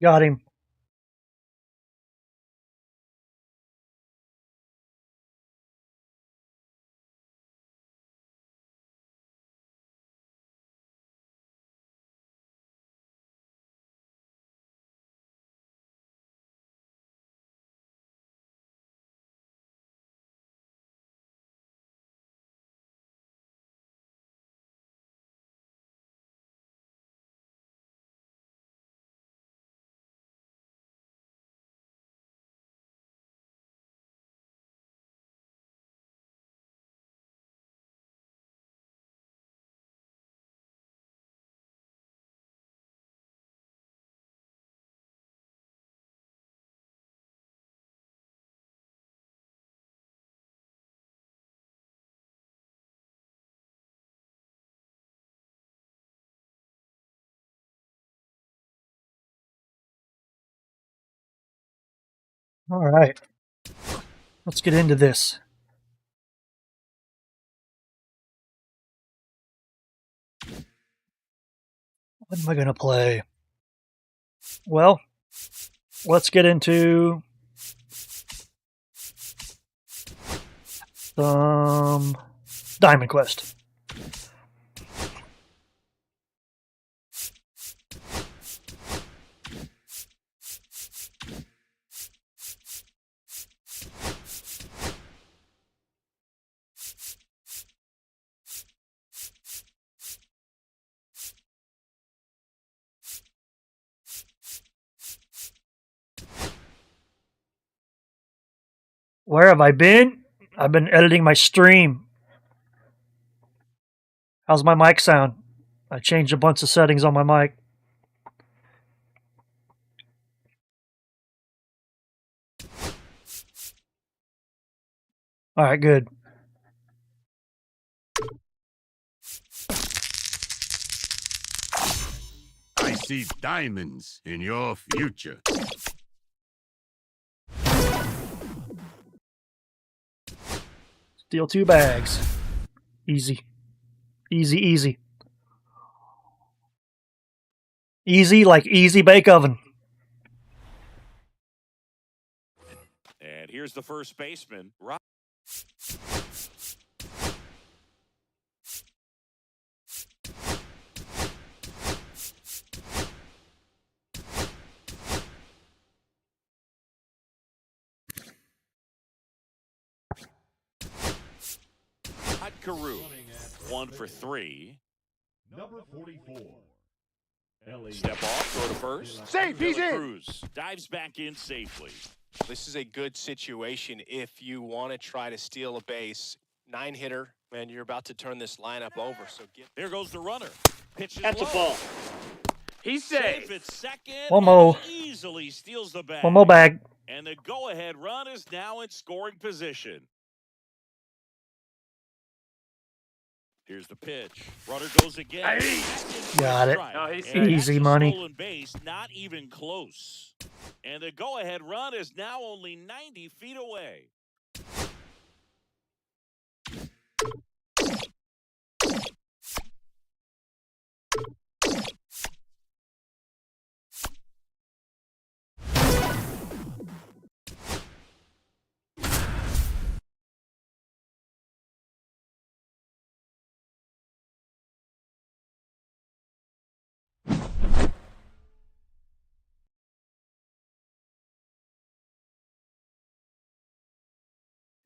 Got him. All right. Let's get into this. What am I going to play? Well, let's get into some Diamond Quest. Where have I been? I've been editing my stream. How's my mic sound? I changed a bunch of settings on my mic. All right, good. I see diamonds in your future. Steal 2 bags. Easy. Easy, easy. Easy like easy bake oven. And here's the first baseman. Carew, 1 for 3. Number 44. Step off, throw to first. Safe, he's in. Cruz dives back in safely. This is a good situation if you want to try to steal a base. 9-hitter, man, you're about to turn this lineup over. So There goes the runner. Pitches That's low. a ball. He's safe at second. One more. He easily steals the bag. One more bag. And the go-ahead run is now in scoring position. Here's the pitch. Runner goes again. Got it. No, he's And Easy that's a money. stolen base, not even close. And the go-ahead run is now only 90 feet away.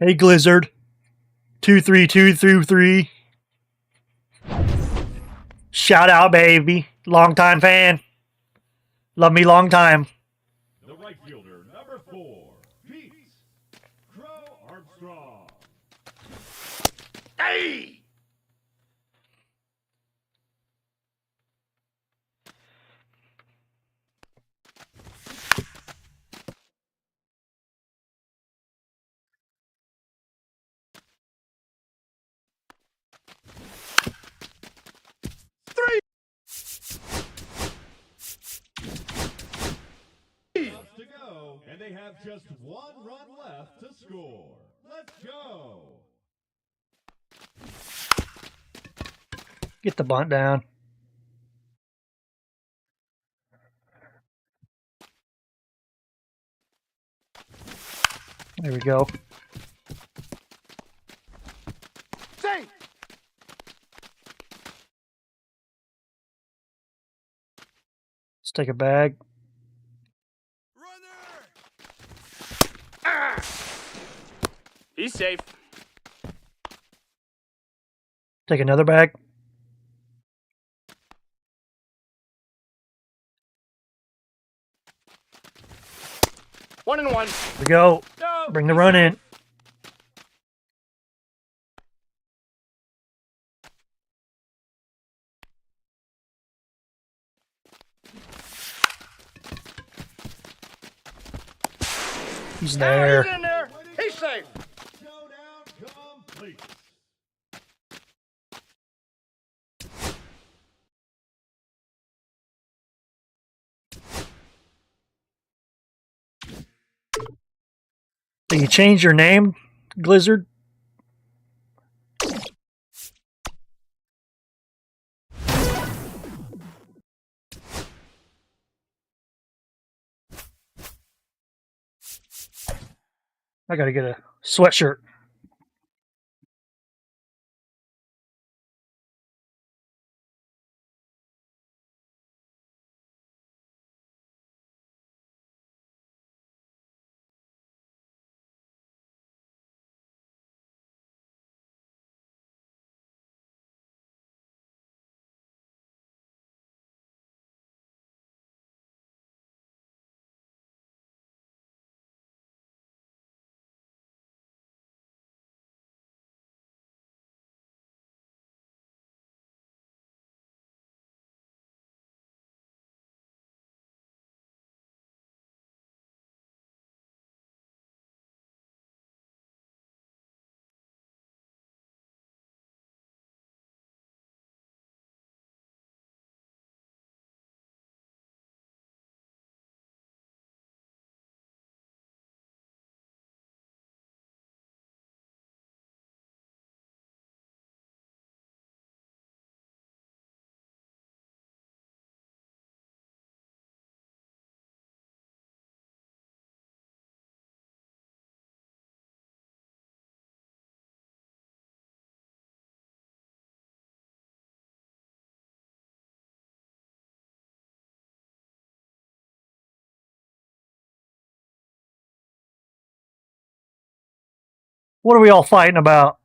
Hey, Glizzard. 23223. Shout out, baby. Long time fan. Love me long time. The right fielder, number 4, Pete Crow Armstrong. Hey! To go, and they have just 1 run left to score. Let's go. Get the bunt down. There we go. Safe. Let's take a bag. He's safe. Take another bag. One and one. Here we go. No. Bring the run in. He's there. He's in there. He's safe. Showdown complete. So you change your name, Glizzard? I gotta get a sweatshirt. What are we all fighting about?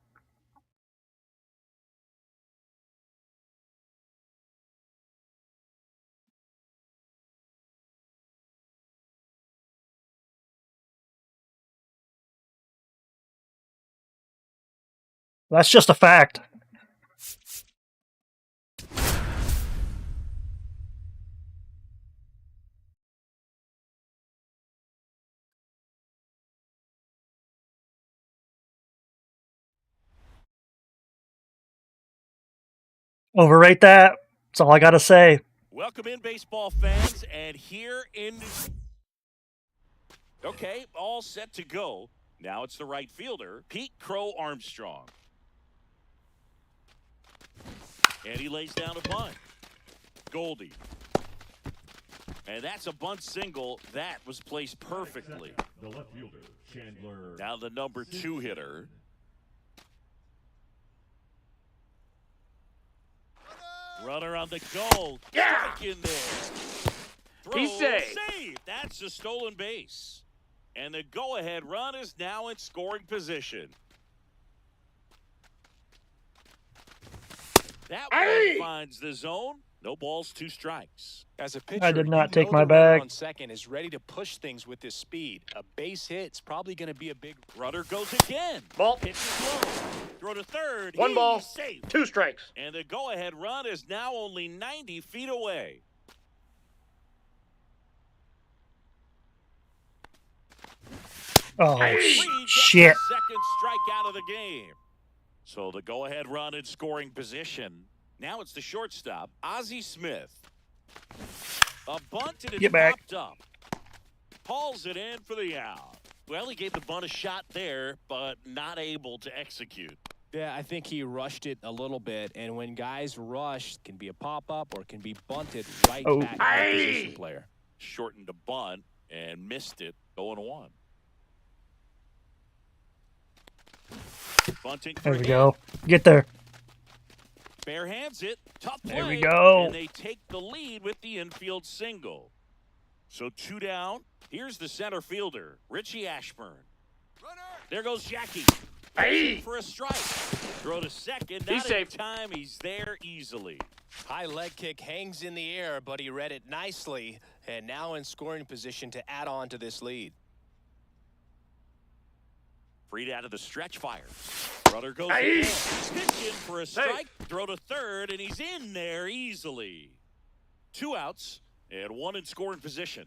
That's just a fact. Overrate that. That's all I gotta say. Welcome in, baseball fans, and here in... Okay, all set to go. Now it's the right fielder, Pete Crow Armstrong. And he lays down a bunt. Goldie. And that's a bunt single. That was placed perfectly. The left fielder, Chandler. Now the number 2 hitter. Runner on the goal. Yeah. Strike in there. Throw, He's safe. Save. That's a stolen base. And the go-ahead run is now in scoring position. That one finds the zone. No balls, 2 strikes. As a pitcher, I did not you take know my the runner bag. on second is ready to push things with his speed. A base hit's probably going to be a big Runner goes again. Ball. Pitches low. Throw to third. One He's ball. safe. 2 strikes. And the go-ahead run is now only 90 feet away. Oh, Reed gets shit. the second strikeout of the game. So the go-ahead run in scoring position. Now it's the shortstop, Ozzie Smith. A bunt and it's Get back. popped up. Hauls it in for the out. Well, he gave the bunt a shot there, but not able to execute. Yeah, I think he rushed it a little bit, and when guys rush, it can be a pop-up or it can be bunted right Oh. back to the position player. Shortened a bunt and missed it, 0-1. Bunting There for we him. go. Get there. Bare hands it. Tough play. There we go. And they take the lead with the infield single. So 2 down. Here's the center fielder, Richie Ashburn. There goes Jackie. Hey! For a strike. Throw to second. He's Not in safe. time. He's there easily. High leg kick hangs in the air, but he read it nicely, and now in scoring position to add on to this lead. Freed out of the stretch fire. Runner goes Hey! again. Pitch in for a strike. Throw to third, and he's in there easily. 2 outs and 1 in scoring position.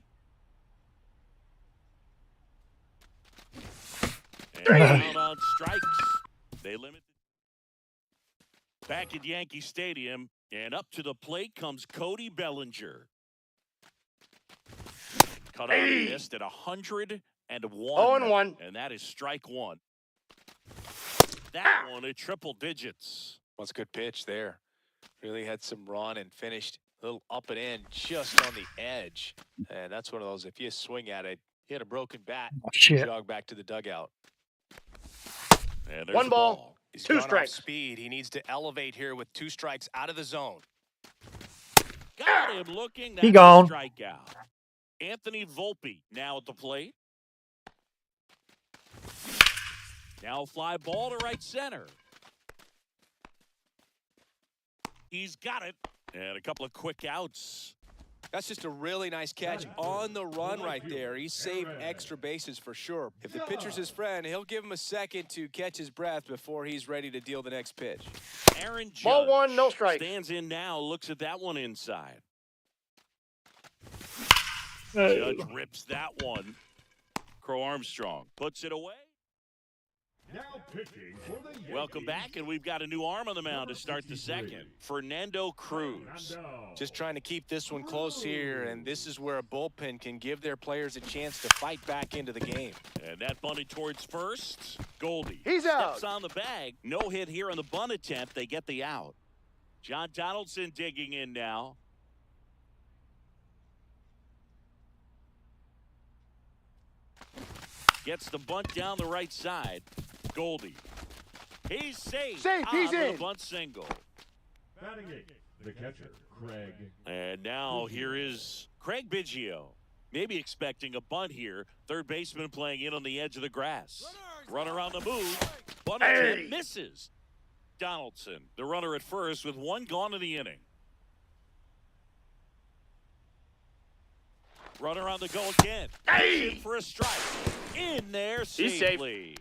And down on strikes. They limit. Back at Yankee Stadium, and up to the plate comes Cody Bellinger. Cut out and missed at 101. 0-1. And that is strike 1. That one at triple digits. What's a good pitch there. Really had some run and finished a little up and in just on the edge. And that's one of those, if you swing at it, hit a broken bat, Oh, shit. jog back to the dugout. And there's 1 the ball. He's 2 gone off strikes. speed. He needs to elevate here with 2 strikes out of the zone. Got him looking. He That's gone. a strikeout. Anthony Volpe now at the plate. Now a fly ball to right center. He's got it. And a couple of quick outs. That's just a really nice catch on the run right there. He saved extra bases for sure. If the pitcher's his friend, he'll give him a second to catch his breath before he's ready to deal the next pitch. Aaron Judge Ball 1, no strike. stands in now, looks at that one inside. Oh. Judge rips that one. Crow Armstrong puts it away. Now pitching for the Yankees. Welcome back, and we've got a new arm on the mound to start the second. Fernando Cruz. Fernando. Just trying to keep this one close here, and this is where a bullpen can give their players a chance to fight back into the game. And that bunted towards first. Goldie He's steps out. on the bag. No hit here on the bunt attempt. They get the out. John Donaldson digging in now. Gets the bunt down the right side. Goldie. He's safe. Safe, he's on in. the bunt single. Batting 8, the catcher, Craig. And now here is Craig Biggio. Maybe expecting a bunt here. Third baseman playing in on the edge of the grass. Runner on the move. Bunt attempt misses. Donaldson, the runner at first with 1 gone in the inning. Runner on the go again. In for a strike. In there He's safe. safely.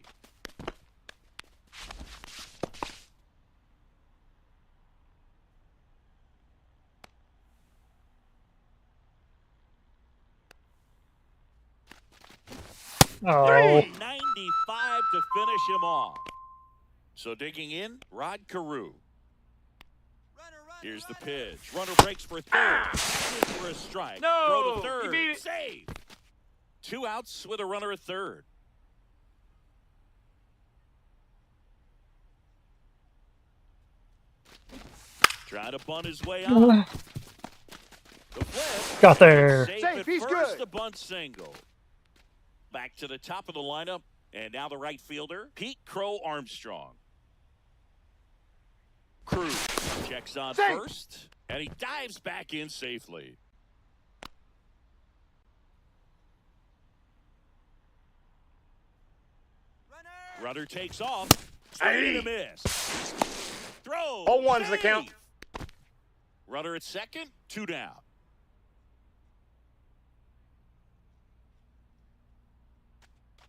Oh. 95 to finish him off. So digging in, Rod Carew. Here's the pitch. Runner breaks for third. In for a strike. No, Throw to he third. beat it. Save. 2 outs with a runner at third. Trying to bunt his way out. The flip. Got there. Safe Safe, at he's first, good. the bunt single. Back to the top of the lineup, and now the right fielder, Pete Crow Armstrong. Cruz checks on Safe. first, and he dives back in safely. Runner takes off. Swing and a miss. Throw. 0-1's the count. Safe. Runner at second, 2 down.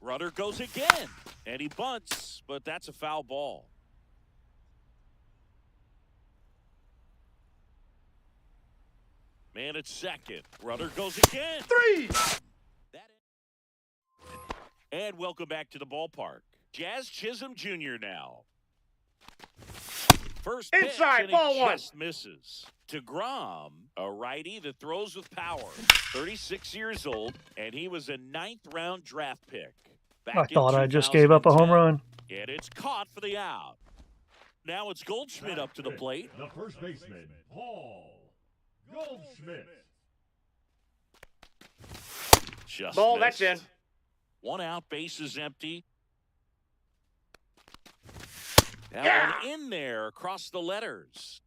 Runner goes again, and he bunts, but that's a foul ball. Man at second. Runner goes again. 3. And welcome back to the ballpark. Jazz Chisholm Jr. now. First pitch, Inside, and he ball 1. just misses. DeGrom, a righty that throws with power. 36 years old, and he was a 9th-round draft pick. Back I in thought I just gave up a home 2010. run. And it's caught for the out. Now it's Goldschmidt up to the plate. The first baseman, Paul Goldschmidt. Just Ball, missed. that's in. 1 out, bases empty. That one in there across the letters.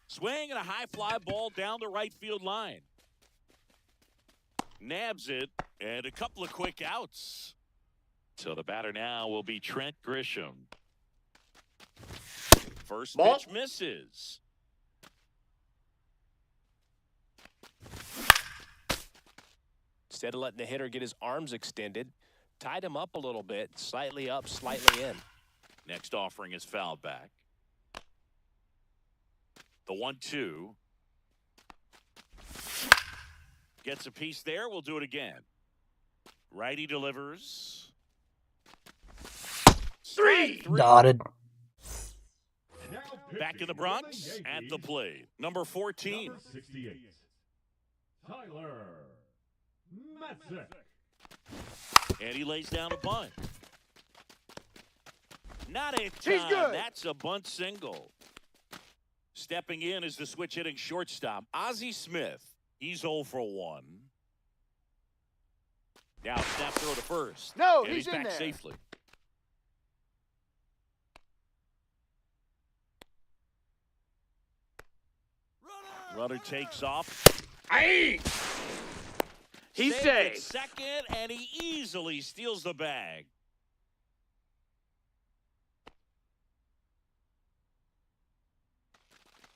Swing and a high fly ball down the right field line. Nabs it, and a couple of quick outs. So the batter now will be Trent Grisham. First Ball. pitch misses. Instead of letting the hitter get his arms extended, tied him up a little bit, slightly up, slightly in. Next offering is fouled back. The 1-2. Gets a piece there. We'll do it again. Righty delivers. Three. Dotted. Now Back in the pitching Bronx for the at the Yankees, plate. Number 14. number 68, Tyler Matzek. And he lays down a bunt. Not a He's time. good. That's a bunt single. Stepping in is the switch hitting shortstop, Ozzie Smith. He's 0 for 1. Now snap throw to first. No, and he's in back there. safely. Runner takes off. Aye. He's Saved safe. at second, and he easily steals the bag.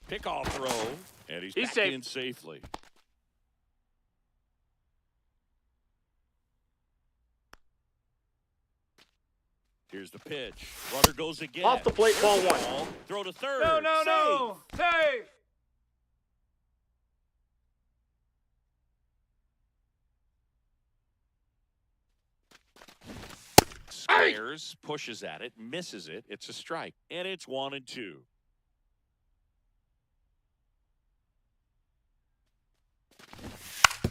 Pickoff throw, and he's back safe. in safely. Here's the pitch. Runner goes again. Off the plate, ball There's the one. ball. Throw to third. No, no, no. Safe. Squares, pushes at it, misses it. It's a strike, and it's 1-2.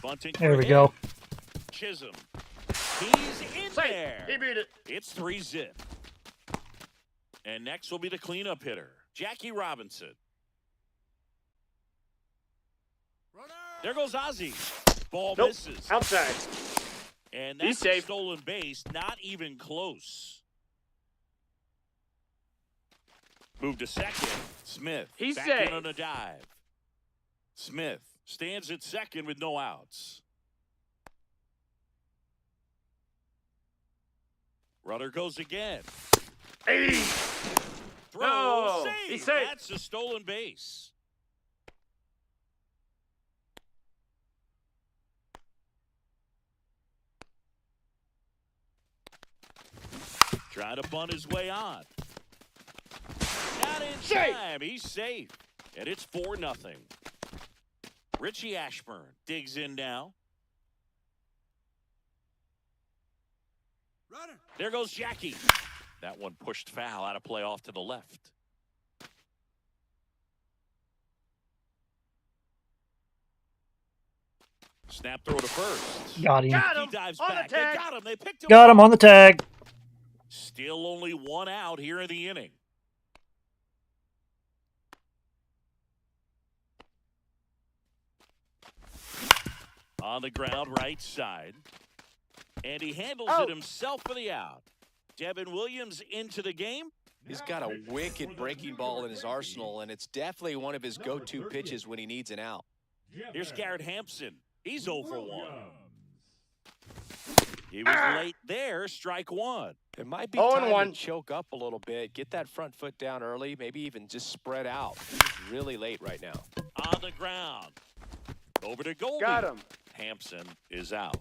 Bunting. There for we him. go. Chisholm. He's in Safe. there. He beat it. It's 3-zip. And next will be the cleanup hitter, Jackie Robinson. There goes Ozzie. Ball Nope. misses. Outside. And He's that's a safe. stolen base. Not even close. Move to second. Smith. He's back safe. in on a dive. Smith stands at second with no outs. Runner goes again. Hey. Throw. No, Save. he's safe. That's a stolen base. Trying to bunt his way on. Not in Safe. time. He's safe. And it's 4-0. Richie Ashburn digs in now. There goes Jackie. That one pushed foul out of play off to the left. Snap throw to first. Got him. Got He him. dives On back. the They tag. got him. They picked him Got up. him on the tag. Still only one out here in the inning. On the ground, right side. And he handles Oh. it himself for the out. Devin Williams into the game. He's got a wicked breaking ball in his arsenal, and it's definitely one of his go-to pitches when he needs an out. Here's Garrett Hampson. He's 0 for 1. Williams. He was late there, strike one. It might be 0-1. time to choke up a little bit, get that front foot down early, maybe even just spread out. He's really late right now. On the ground. Over to Goldie. Got him. Hampson is out.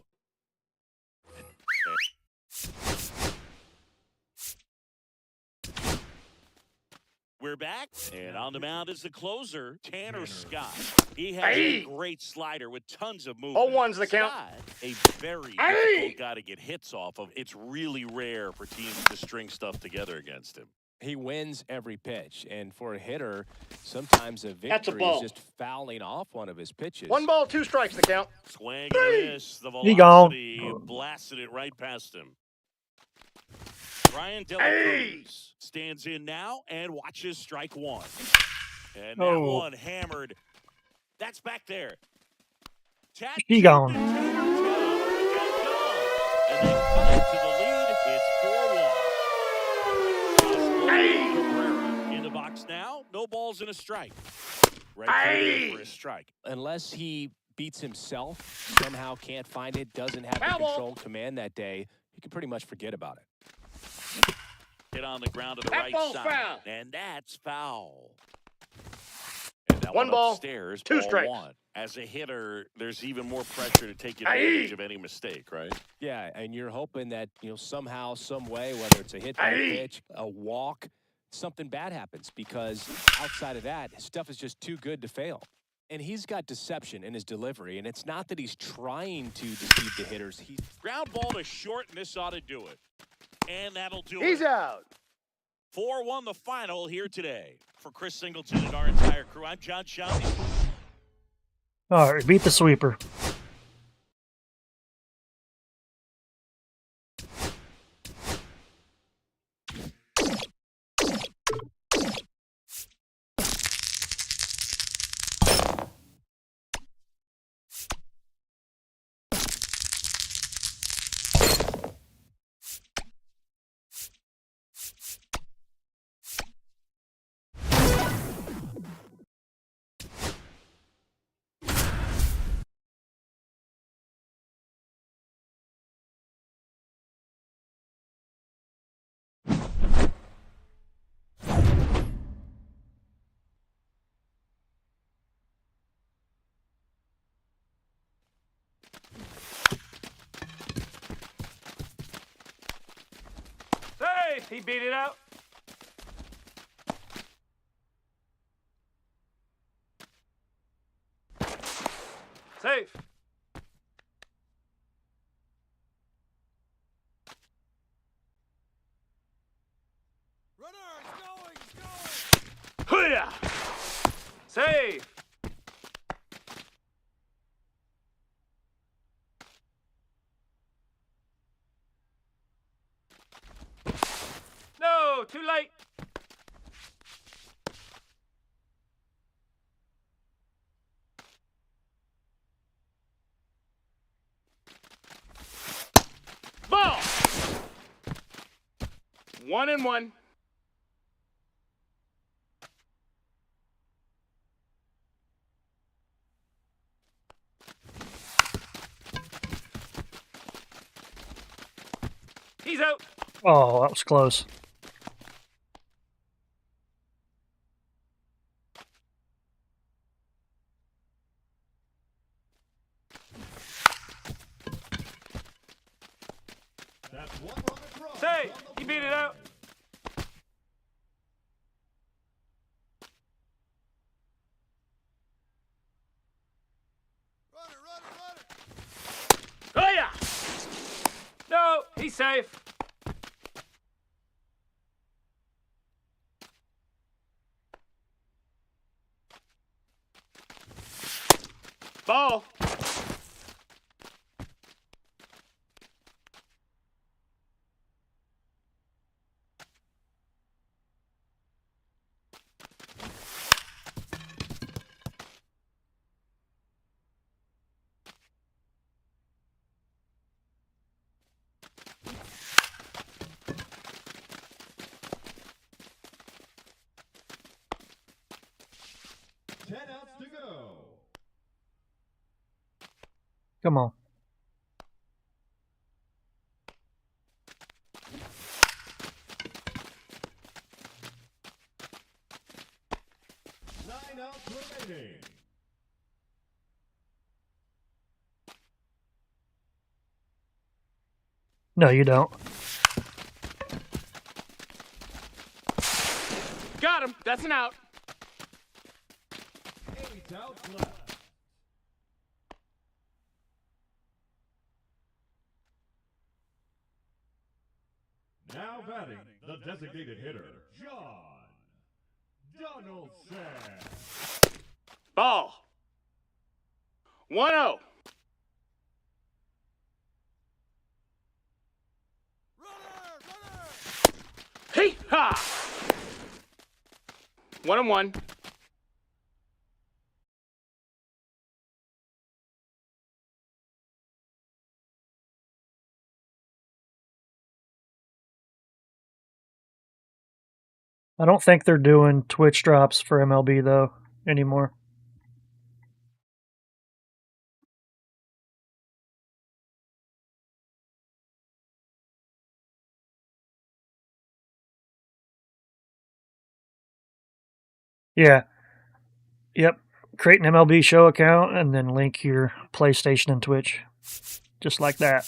We're back, and on the mound is the closer, Tanner Scott. He has a Aye. great slider with tons of movement. 0-1's the count. Scott, a very Aye. difficult guy to get hits off of. It's really rare for teams to string stuff together against him. He wins every pitch, and for a hitter, sometimes a That's a victory ball. is just fouling off one of his pitches. 1 ball, 2 strikes the count. Swing and a miss. The He gone. velocity blasted it right past him. Brian De La Hey. Cruz stands in now and watches strike one. And that Oh. one hammered. That's back there. He gone. And they cut it to the lead. It's 4-1. counts now. No balls and a strike. Right Aye. for a strike. Unless he beats himself, somehow can't find it, doesn't have the Foul ball. control command that day, you can pretty much forget about it. Hit on the ground to the That right ball's side. foul. And that's foul. And that One ball, upstairs, 2 ball strikes. 1. As a hitter, there's even more pressure to take advantage Aye. of any mistake, right? Yeah, and you're hoping that, somehow, some way, whether it's a hit by Aye. pitch, a walk, something bad happens, because outside of that, his stuff is just too good to fail. And he's got deception in his delivery, and it's not that he's trying to deceive the hitters. He's Ground ball to short, and this ought to do it. And that'll do He's it. out. 4-1 the final here today. For Chris Singleton and our entire crew, I'm John Shelby. All right, beat the sweeper. Hey, he beat it out. Safe. Hoo-yah! Safe. No, too late. Ball. 1-1. He's out. Oh, that was close. That's 1 run across. Say, he beat it out. Oh yeah. No, he's safe. Ball. Ten outs to go. Come on. Nine outs remaining. No, you don't. Got him. That's an out. 8 outs left. Now batting, the designated hitter, John Donaldson. Ball. 1-0. Hey ha! 1-1. I don't think they're doing Twitch drops for MLB though anymore. Yeah. Yep. Create an MLB show account and then link your PlayStation and Twitch. Just like that.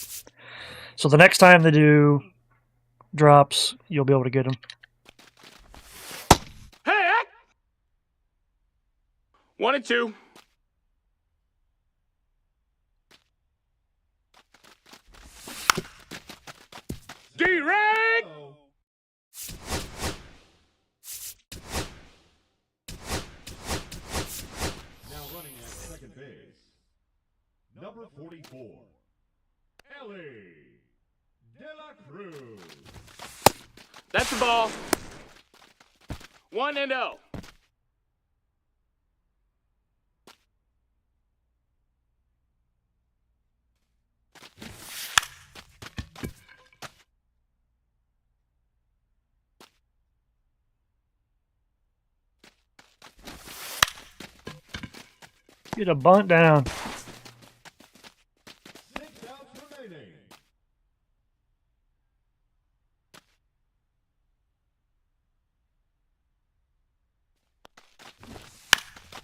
So the next time they do drops, you'll be able to get them. Hey! 1 and 2. D-Rag! Now running at second base, number 44, Ellie De La Cruz. That's the ball. 1 and 0. Get a bunt down. 6 outs remaining.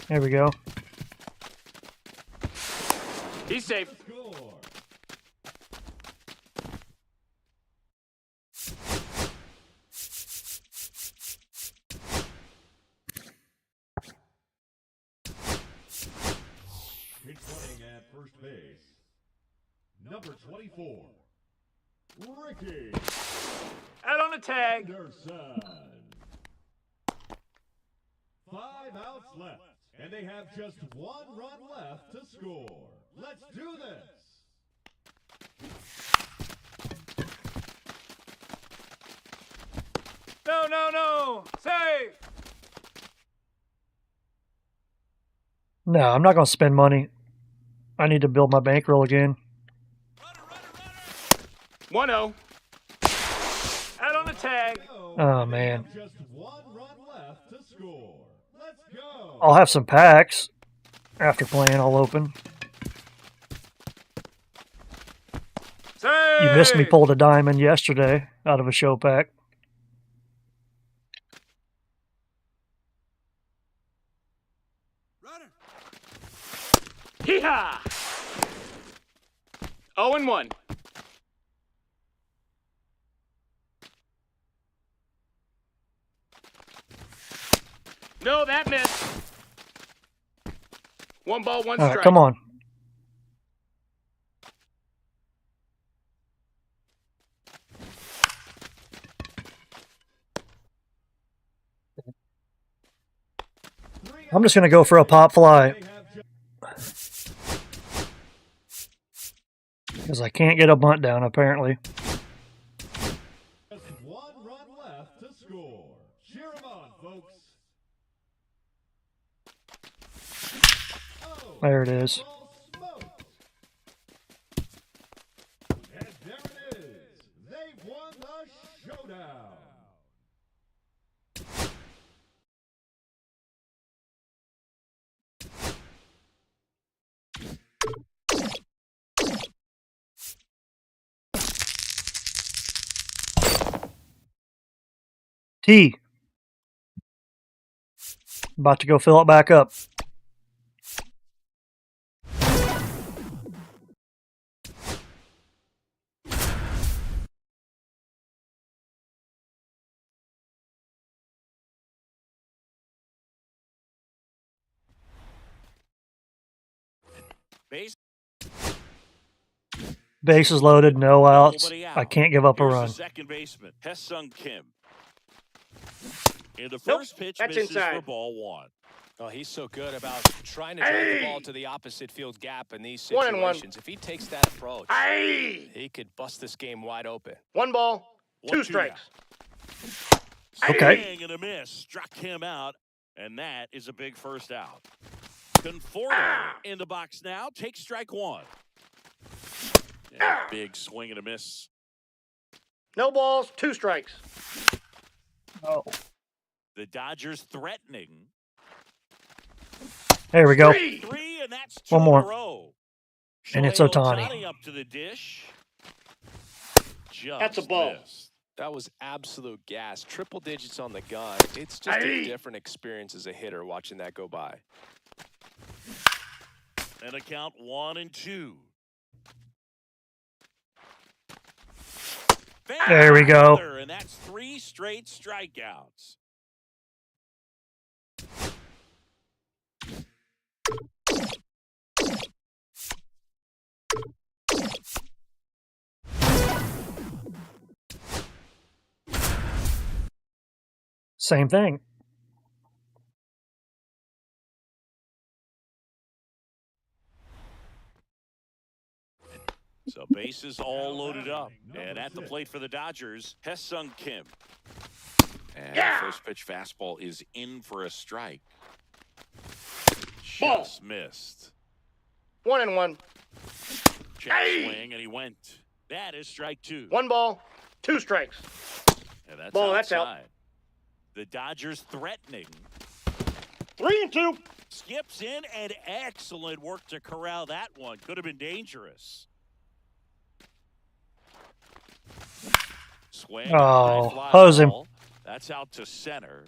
There we go. He's safe. Score. Pitch running at first base, number 24, Ricky Out on the tag. Anderson. 5 outs left, and they have just 1 run left to score. Let's do this. No, no, no. Safe. No, I'm not going to spend money. I need to build my bankroll again. 1-0. Out on the tag. Oh, man. Just 1 run left to score. Let's go. I'll have some packs after playing all open. Safe. You missed me pulled a diamond yesterday out of a show pack. Hee-haw. 0 and 1. No, that missed. 1 ball, 1 All strike. right, come on. I'm just going to go for a pop fly because I can't get a bunt down, apparently. Just 1 run left to score. Cheer 'em on, folks. Oh, There it is. ball smoked. And there it is. They've won the showdown. T. About to go fill it back up. Base. Bases loaded, no outs. Nobody out. I can't give up a Here's run. the second baseman, Hesung Kim. And the first pitch that's misses inside. for ball 1. Oh, he's so good about trying to drive the ball to the opposite field gap in these 1 and 1. situations. If he takes that approach, Aye. he could bust this game wide open. 1 ball, 2 1-2 strikes. Okay. Swing and a miss. Struck him out, and that is a big first out. Conforto in the box now. Takes strike 1. And a big swing and a miss. No balls, 2 strikes. Oh. The Dodgers threatening. There we go. Three, and that's two One more. in a row. And it's Shohei Ohtani. up to the dish. That's a ball. Missed. That was absolute gas. Triple digits on the gun. It's just a different experience as a hitter watching that go by. And a count 1-2. There we go. And that's 3 straight strikeouts. Same thing. So bases all loaded up. And at the plate for the Dodgers, Hesung Kim. And the first pitch fastball is in for a strike. Ball. Just missed. 1-1. Check swing, and he went. That is strike 2. 1 ball, 2 strikes. And that's Ball, that's out. outside. The Dodgers threatening. 3-2. Skips in, and excellent work to corral that one. Could have been dangerous. Swing. Oh, high fly hose him. ball. That's out to center.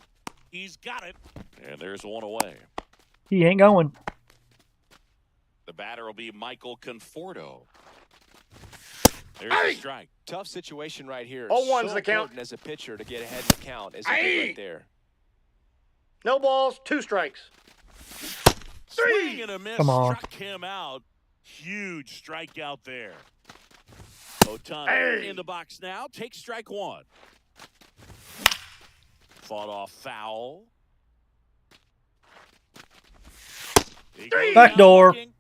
He's got it. And there's one away. He ain't going. The batter will be Michael Conforto. There's the strike. Tough situation right here. 0-1's So the count. important as a pitcher to get ahead in the count as he did right there. No balls, 2 strikes. Swing and a miss. Come on. Struck him out. Huge strikeout there. Ohtani in the box now. Take strike 1. Fought off foul. He goes Back down door. looking.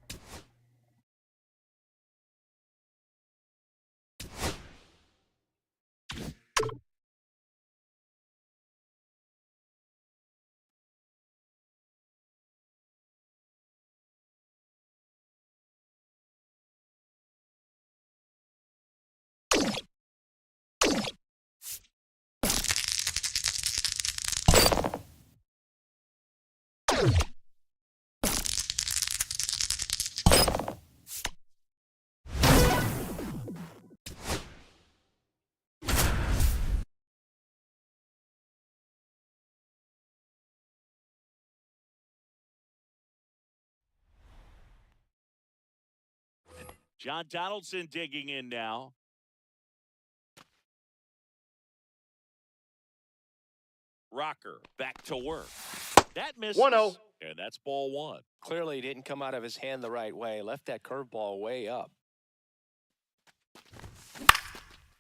John Donaldson digging in now. Rocker back to work. That misses. 1-0. And that's ball 1. Clearly he didn't come out of his hand the right way. Left that curveball way up.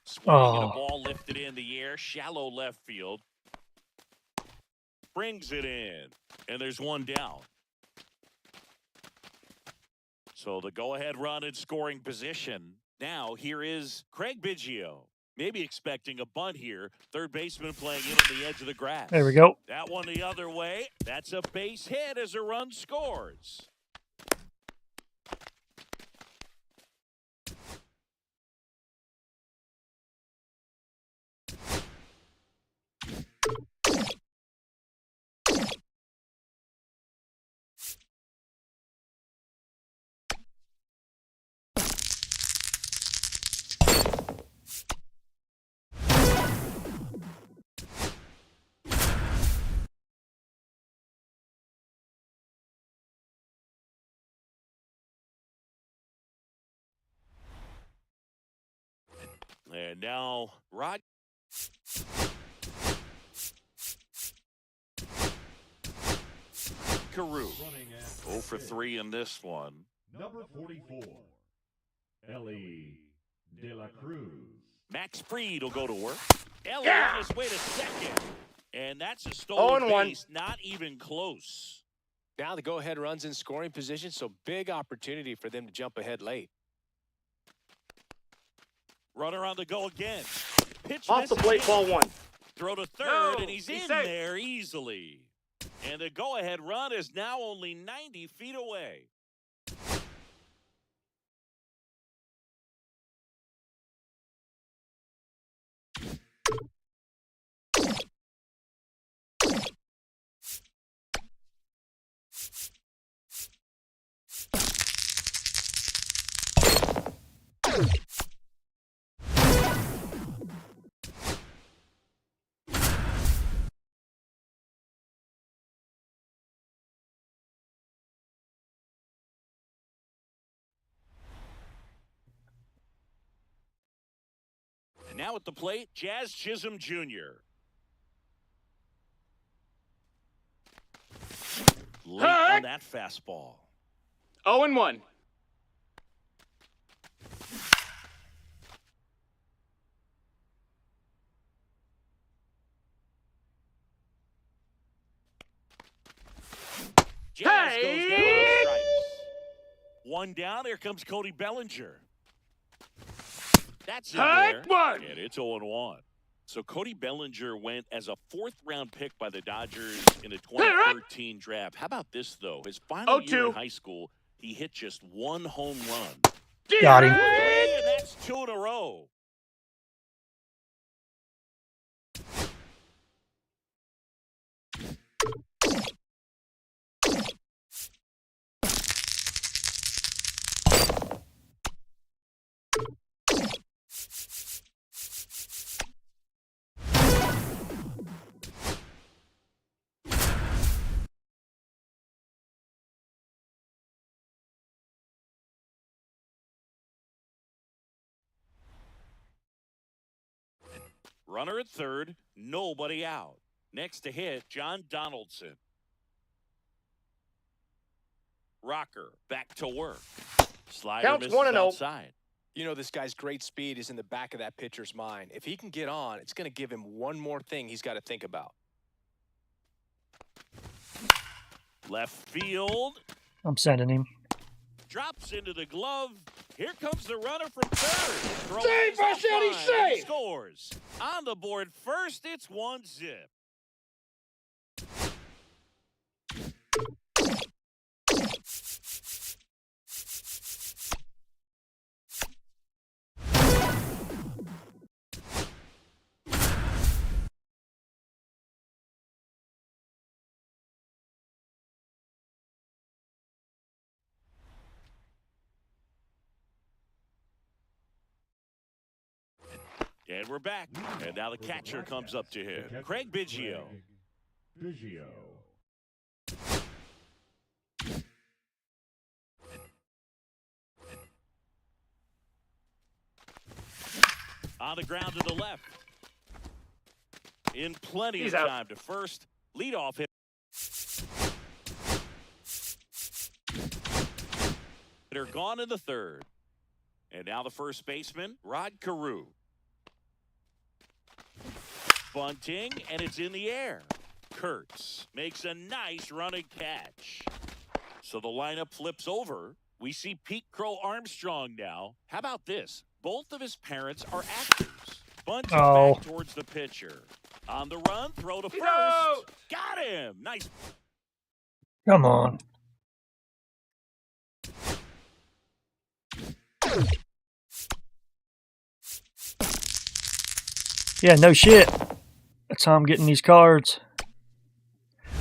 Swing and a Oh. ball lifted in the air. Shallow left field. Brings it in. And there's one down. So the go-ahead run in scoring position. Now here is Craig Biggio. Maybe expecting a bunt here. Third baseman playing in on the edge of the grass. There we go. That one the other way. That's a base hit as a run scores. And now Rod. Carew. 0 for 3 in this one. Number 44, Ellie De La Cruz. Max Fried will go to work. Ellie on his way to second. And that's a stolen 0-1. base. Not even close. Now the go-ahead runs in scoring position, so big opportunity for them to jump ahead late. Runner on the go again. Pitch Off the misses plate, in. ball 1. Throw to third, No, and he's he's in safe. there easily. And the go-ahead run is now only 90 feet away. Now at the plate, Jazz Chisholm Jr. Late on that fastball. 0-1. Jazz goes down on strikes. One down. Here comes Cody Bellinger. That's in there. One. And it's 0-1. So Cody Bellinger went as a fourth-round pick by the Dodgers in the 2013 draft. How about this, though? His final year in high school, he hit just one home run. Got him. And that's 2 in a row. Runner at third, nobody out. Next to hit, John Donaldson. Rocker back to work. Slider Counts misses 1-0. outside. You know, this guy's great speed is in the back of that pitcher's mind. If he can get on, it's going to give him one more thing he's got to think about. Left field. I'm sending him. Drops into the glove. Here comes the runner from third. Throw Save, is up Marchetti, line. He save! scores. On the board first, it's 1-0. And we're back. And now the catcher comes up to him. Craig Biggio. Biggio. On the ground to the left. In plenty He's of out. time to first. Leadoff hit. They're gone in the third. And now the first baseman, Rod Carew. Bunting, and it's in the air. Kurtz makes a nice running catch. So the lineup flips over. We see Pete Crow Armstrong now. How about this? Both of his parents are actors. Bunting back towards the pitcher. On the run, throw to first. out. Got him. Nice. Come on. Yeah, no shit. That's how I'm getting these cards.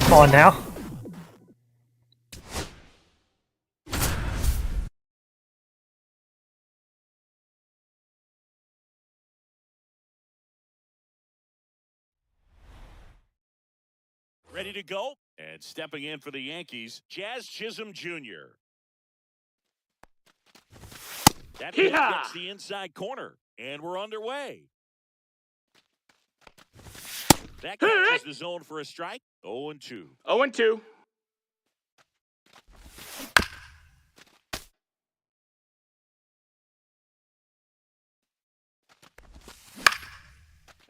Come on now. Ready to go? And stepping in for the Yankees, Jazz Chisholm Jr. That pitch gets the inside corner, and we're underway. That catches the zone for a strike. 0-2. 0-2.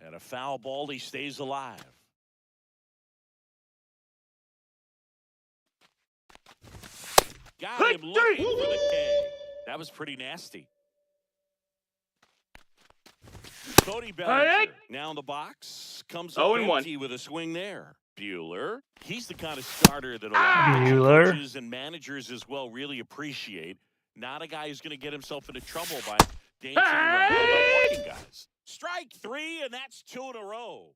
And a foul ball, he stays alive. Got him looking for the K. That was pretty nasty. Cody Bellinger now in the box. Comes up 0-1. empty with a swing there. Bueller. He's the kind of starter that a lot of Bueller. coaches and managers as well really appreciate. Not a guy who's going to get himself into trouble by dancing around by walking guys. Strike 3, and that's 2 in a row.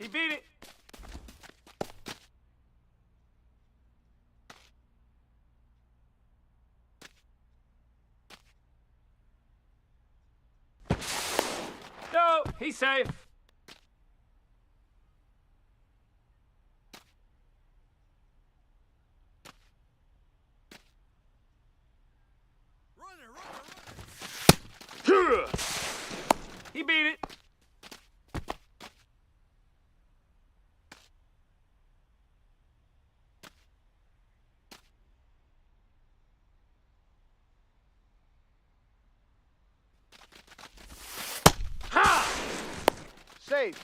He beat it. No, he's safe. He beat it. Safe.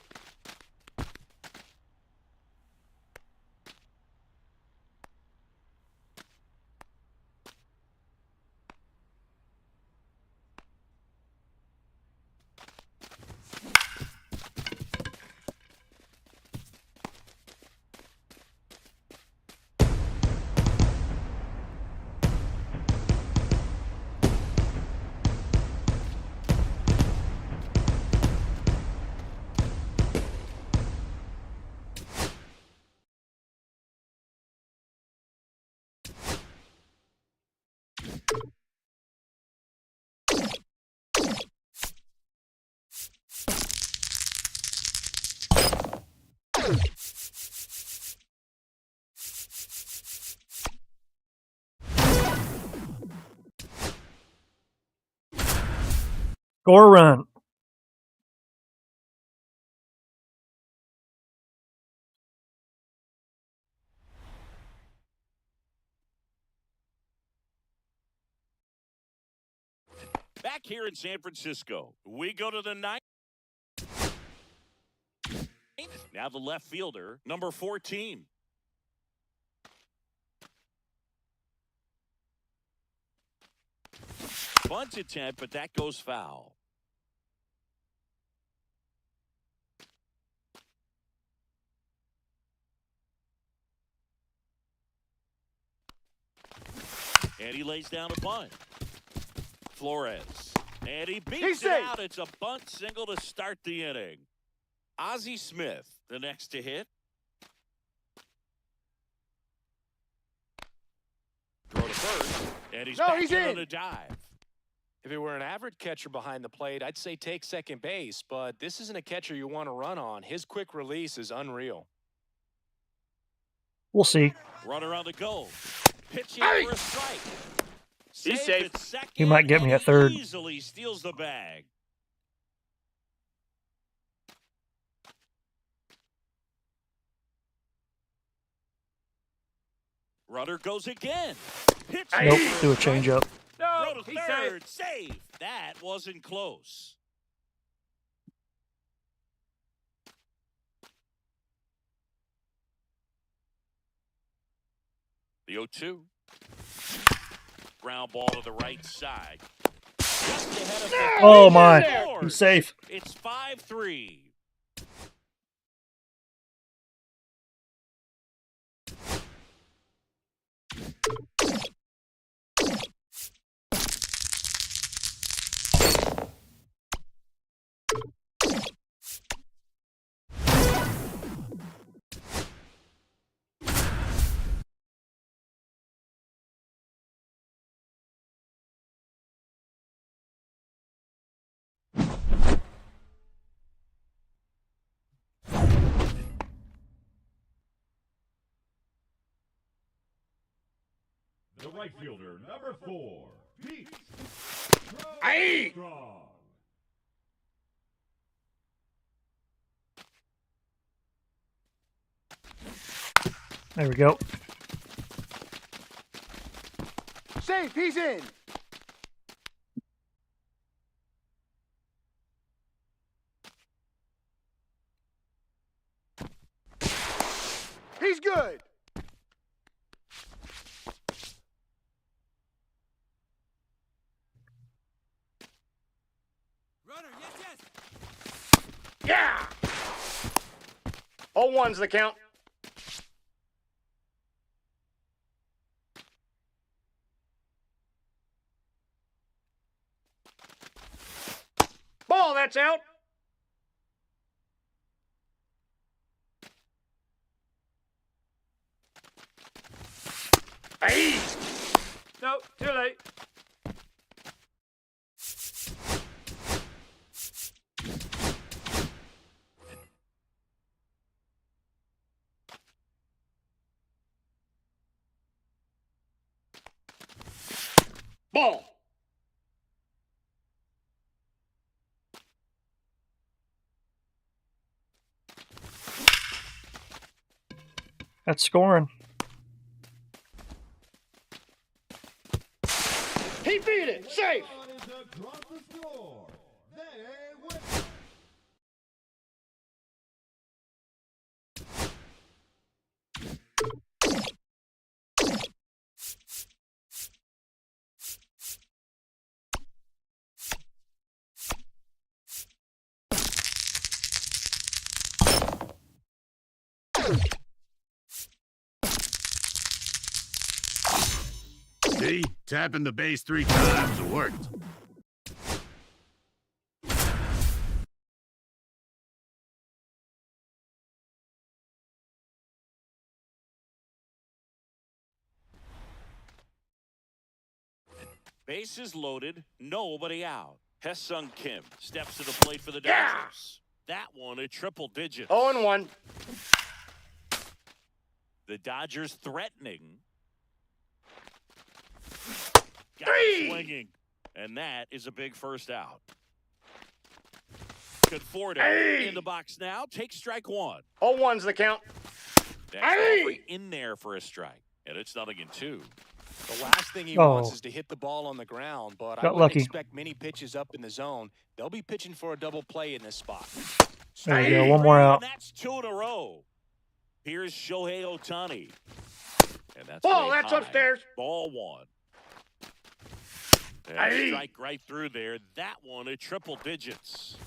Score a run. Back here in San Francisco, we go to the ninth. Now the left fielder, number 14. Bunt attempt, but that goes foul. And he lays down a bunt. Flores. And he beats it out. It's a bunt single to start the inning. Ozzie Smith, the next to hit. Throw to first. And he's back in on a dive. If he were an average catcher behind the plate, I'd say take second base, but this isn't a catcher you want to run on. His quick release is unreal. We'll see. Runner on the goal. Pitching for a strike. He's safe. At second, He might get me and at third. Easily steals the bag. Runner goes again. Pitch. Nope. Do a changeup. No, Throw to he's third. safe. Save. That wasn't close. The 0-2. Ground ball to the right side. Just ahead of the Oh my. scores. I'm safe. It's 5-3. The right fielder, number 4, Pete Strong. There we go. Safe. He's in. He's good. Runner, yes. Yeah. 0-1's the count. Ball, that's out. Hey! No, too late. Ball! That's scoring. He beat it! Safe! One is across the score. They win. See? Tapping the base 3 times worked. Bases loaded, nobody out. Hesung Kim steps to the plate for the Dodgers. That one a triple digit. 0-1. The Dodgers threatening. Got Three! swinging. And that is a big first out. Conforto Hey! in the box now. Take strike one. 0-1's the count. Next Hey! offering in there for a strike. And it's 0-2. The last thing he Oh. wants is to hit the ball on the ground, but I Got wouldn't lucky. expect many pitches up in the zone. They'll be pitching for a double play in this spot. There we go. One more And out. that's 2 in a row. Here's Shohei Ohtani. And that's Ball, way that's high. upstairs. Ball one. And Hey. strike right through there. That one at triple digits.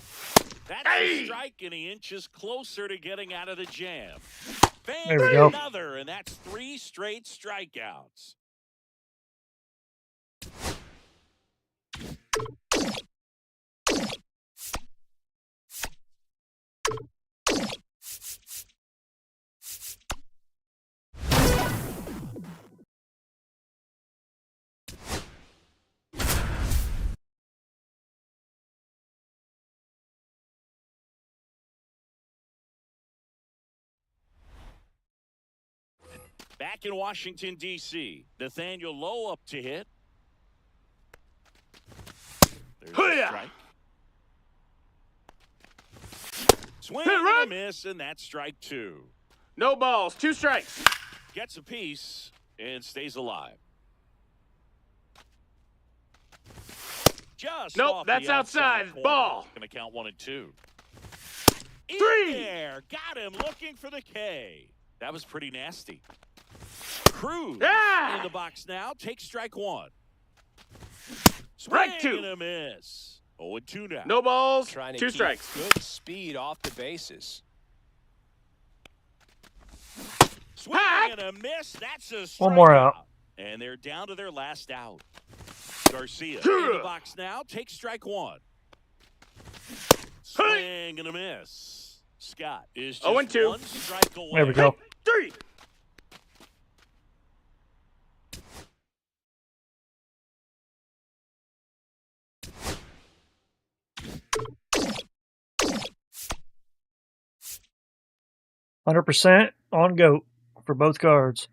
That's Hey. a strike, and he inches closer to getting out of the jam. Bang, There we go. another, and that's 3 straight strikeouts. Back in Washington, D.C., Nathaniel Lowe up to hit. There's a Hoo-yah! strike. Swing Hit, and a run! miss, and that's strike 2. No balls. 2 strikes. Gets a piece and stays alive. Just Nope, off that's the outside. corner. Ball. Gonna count 1 and 2. In 3. there. Got him looking for the K. That was pretty nasty. Cruz Ah! in the box now. Take strike 1. Strike Swing 2. and a miss. 0 and 2 now. No balls. Trying to 2 keep strikes. good speed off the bases. Swing Hack. and a miss. That's a strikeout. One more out. And they're down to their last out. Garcia in Good. the box now. Take strike 1. Swing and a miss. Scott is just 0 and 2. 1 strike away. There we go. 3. %, on GOAT for both cards.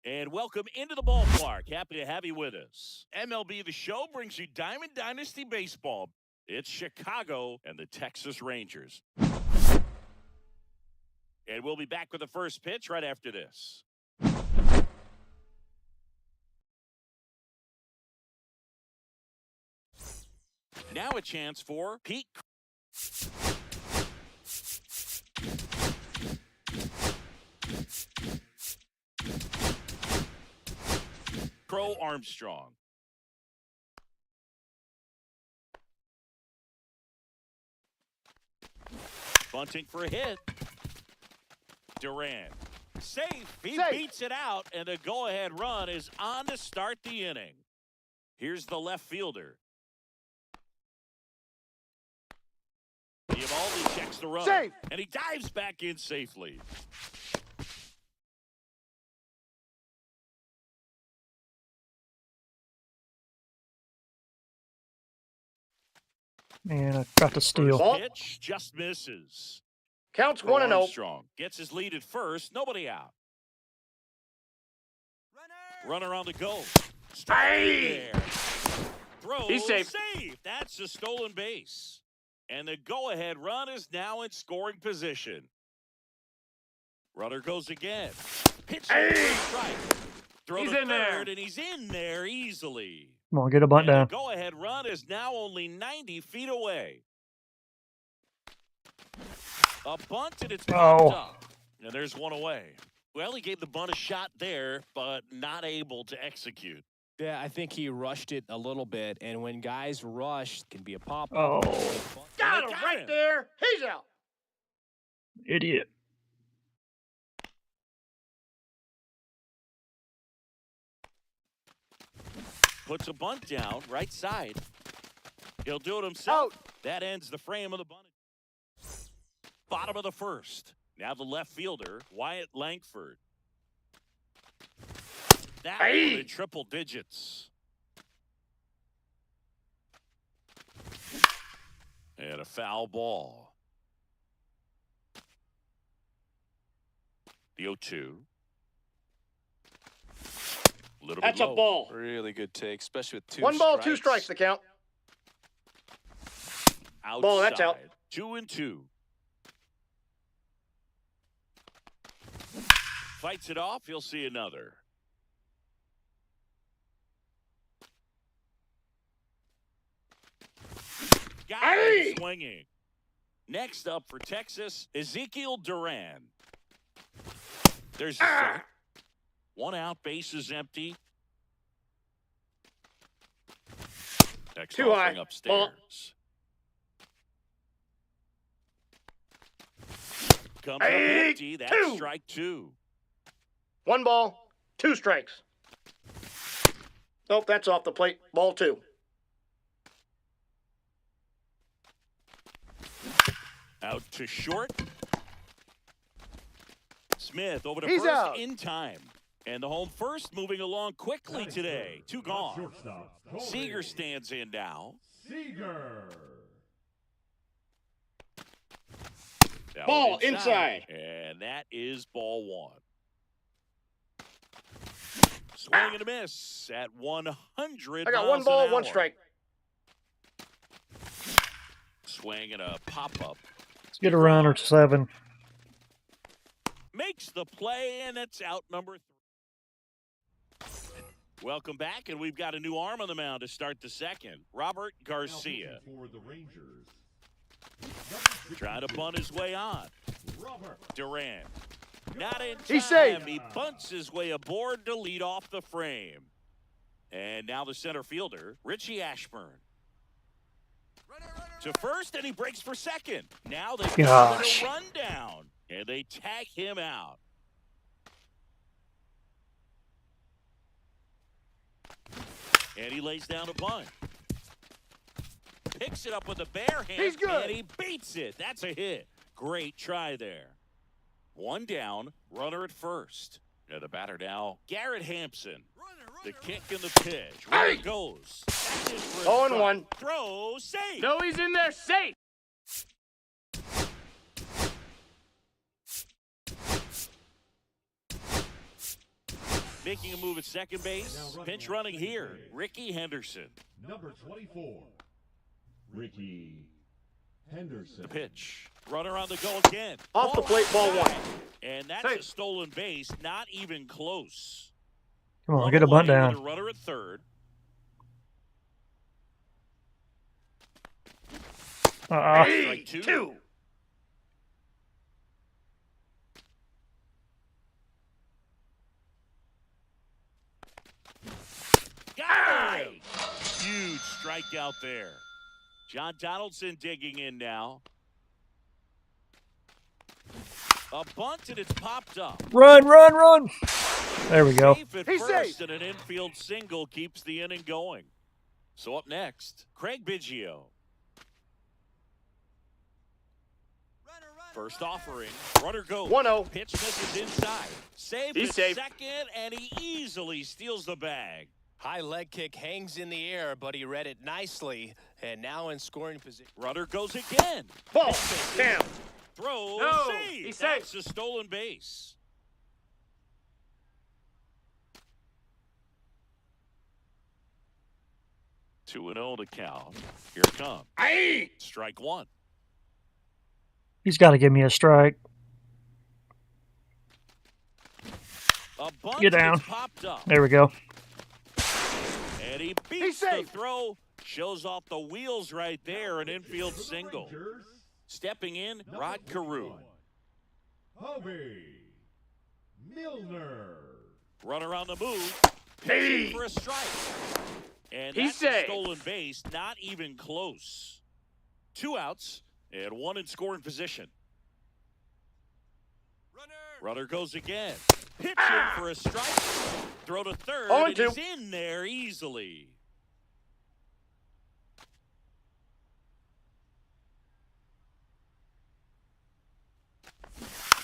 And welcome into the ballpark. Happy to have you with us. MLB The Show brings you Diamond Dynasty Baseball. It's Chicago and the Texas Rangers. And we'll be back with the first pitch right after this. Now a chance for Pete. throw Armstrong. Bunting for a hit. Duran. Safe. He Safe. beats it out, and the go-ahead run is on to start the inning. Here's the left fielder. Eovaldi checks the run. Safe. And he dives back in safely. Man, I got the steal. Ball. Pitch just misses. Counts 1-0. Armstrong gets his lead at first. Nobody out. Runner on the go. Hey! There. Throw. He's safe. That's a stolen base. And the go-ahead run is now in scoring position. Runner goes again. Pitch. Hey! Strike. Throw He's to in there. third, and he's in there easily. Come on, get a bunt And down. the go-ahead run is now only 90 feet away. A bunt, and it's popped up. And there's one away. Well, he gave the bunt a shot there, but not able to execute. Yeah, I think he rushed it a little bit, and when guys rush, it can be a pop. Oh, Got him Got right him. there. He's out. idiot. Puts a bunt down, right side. He'll do it himself. Out. That ends the frame of the bunt. Bottom of the first. Now the left fielder, Wyatt Langford. That Hey. one in triple digits. And a foul ball. The 0-2. Little That's bit a low. ball. Really good take, especially with 2 1 strikes. ball, 2 strikes the count. Outside. Ball, that's out. 2-2. Fights it off. He'll see another. Got Hey! him swinging. Next up for Texas, Ezekiel Duran. There's a strike. 1 out, base is empty. Next Too offering high. upstairs. Ball. Comes up Hey, empty. That's 2. strike 2. 1 ball, 2 strikes. Nope, that's off the plate. Ball 2. Out to short. Smith over to He's first out. in time. And the home first moving along quickly today. 2 gone. Shortstop, Colby Seager stands in now. Seager. That Ball one inside. And that is ball 1. Swing and a miss at 100 I got miles 1 ball, an 1 hour. strike. Swing and a pop-up. Let's get a run or 7. Makes the play, and it's out number 3. Welcome back, and we've got a new arm on the mound to start the second. Robert Garcia For the Rangers. trying to bunt his way on. Robert. Duran. Not in time. He's safe. He bunts his way aboard to lead off the frame. And now the center fielder, Richie Ashburn. To first, and he breaks for second. Now they get Gosh. a run down, and they tag him out. And he lays down a bunt. Picks it up with a bare hand. He's good. And he beats it. That's a hit. Great try there. 1 down, runner at first. And the batter now, Garrett Hampson. The kick and the pitch. Where it goes. That is for a 0-1. strike. Throw, safe. No, he's in there safe. Making a move at second base. Pinch running here, Ricky Henderson. Number 24. Ricky Henderson. The pitch. Runner on the go again. Off the plate, ball 1. And that's Safe. a stolen base. Not even close. Come on, Run get a bunt away down. with a runner at third. Hey, Strike 2. 2. strikeout there. John Donaldson digging in now. A bunt, and it's popped up. Run, run, run. There we go. Safe at first, and an infield single keeps the inning going. So up next, Craig Biggio. First offering, runner goes. 1-0. Pitch misses inside. Save He's to safe. second, and he easily steals the bag. High leg kick hangs in the air, but he read it nicely, and now in scoring position. Runner goes again. Ball. Pitch misses. Down. Throw. No, Save. he's That's safe. a stolen base. Two and 0 to count. Here it comes. Aye. Strike one. He's got to give me a strike. A bunt Get down. gets popped up. There we go. And he beats the safe. throw. Shows off the wheels right there. An infield single. Rangers, Stepping in, number Rod Carew. 21, Hobie Milner. Runner on the move. Hey. Pitching for a strike. And He's that's a safe. stolen base. Not even close. 2 outs and 1 in scoring position. Runner goes again. Pitching for a strike. Throw to third. 0-2. And he's in there easily.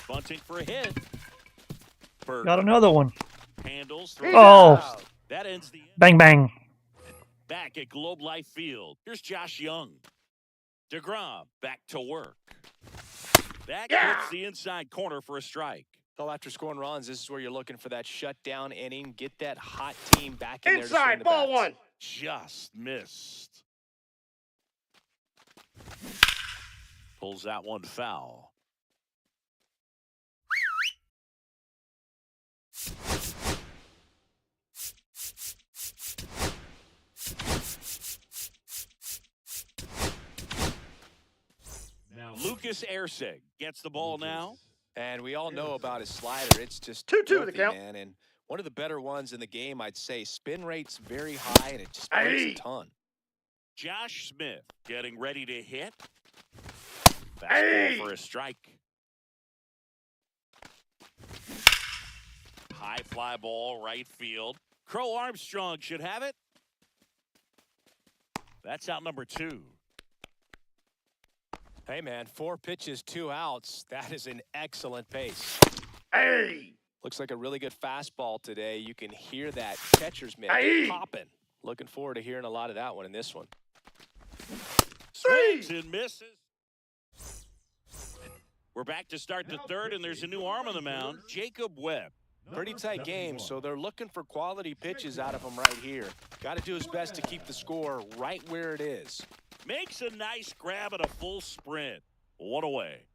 Bunting for a hit. Berg Got another one. handles. He's Throws Oh. out. that ends the inning. Bang, bang. Back at Globe Life Field. Here's Josh Young. DeGrom back to work. That Yeah. gets the inside corner for a strike. Well, after scoring runs, this is where you're looking for that shutdown inning. Get that hot team back in there to swing Inside. the Ball bats. 1. Just missed. Pulls that one foul. Now Lucas Ersig gets the ball now. And we all know about his slider. It's just 2-2 the filthy, count. man. And one of the better ones in the game, I'd say. Spin rate's very high, and it just breaks Aye. a ton. Josh Smith getting ready to hit. Hey. Fastball for a strike. High fly ball, right field. Crow Armstrong should have it. That's out number 2. Hey, man, 4 pitches, 2 outs. That is an excellent pace. Hey. Looks like a really good fastball today. You can hear that catcher's mitt Aye. popping. Looking forward to hearing a lot of that one in this one. Swings and misses. We're back to start the third, and there's a new arm on the mound, Jacob Webb. Pretty tight game, so they're looking for quality pitches out of him right here. Got to do his best to keep the score right where it is. Makes a nice grab and a full sprint. 1 away.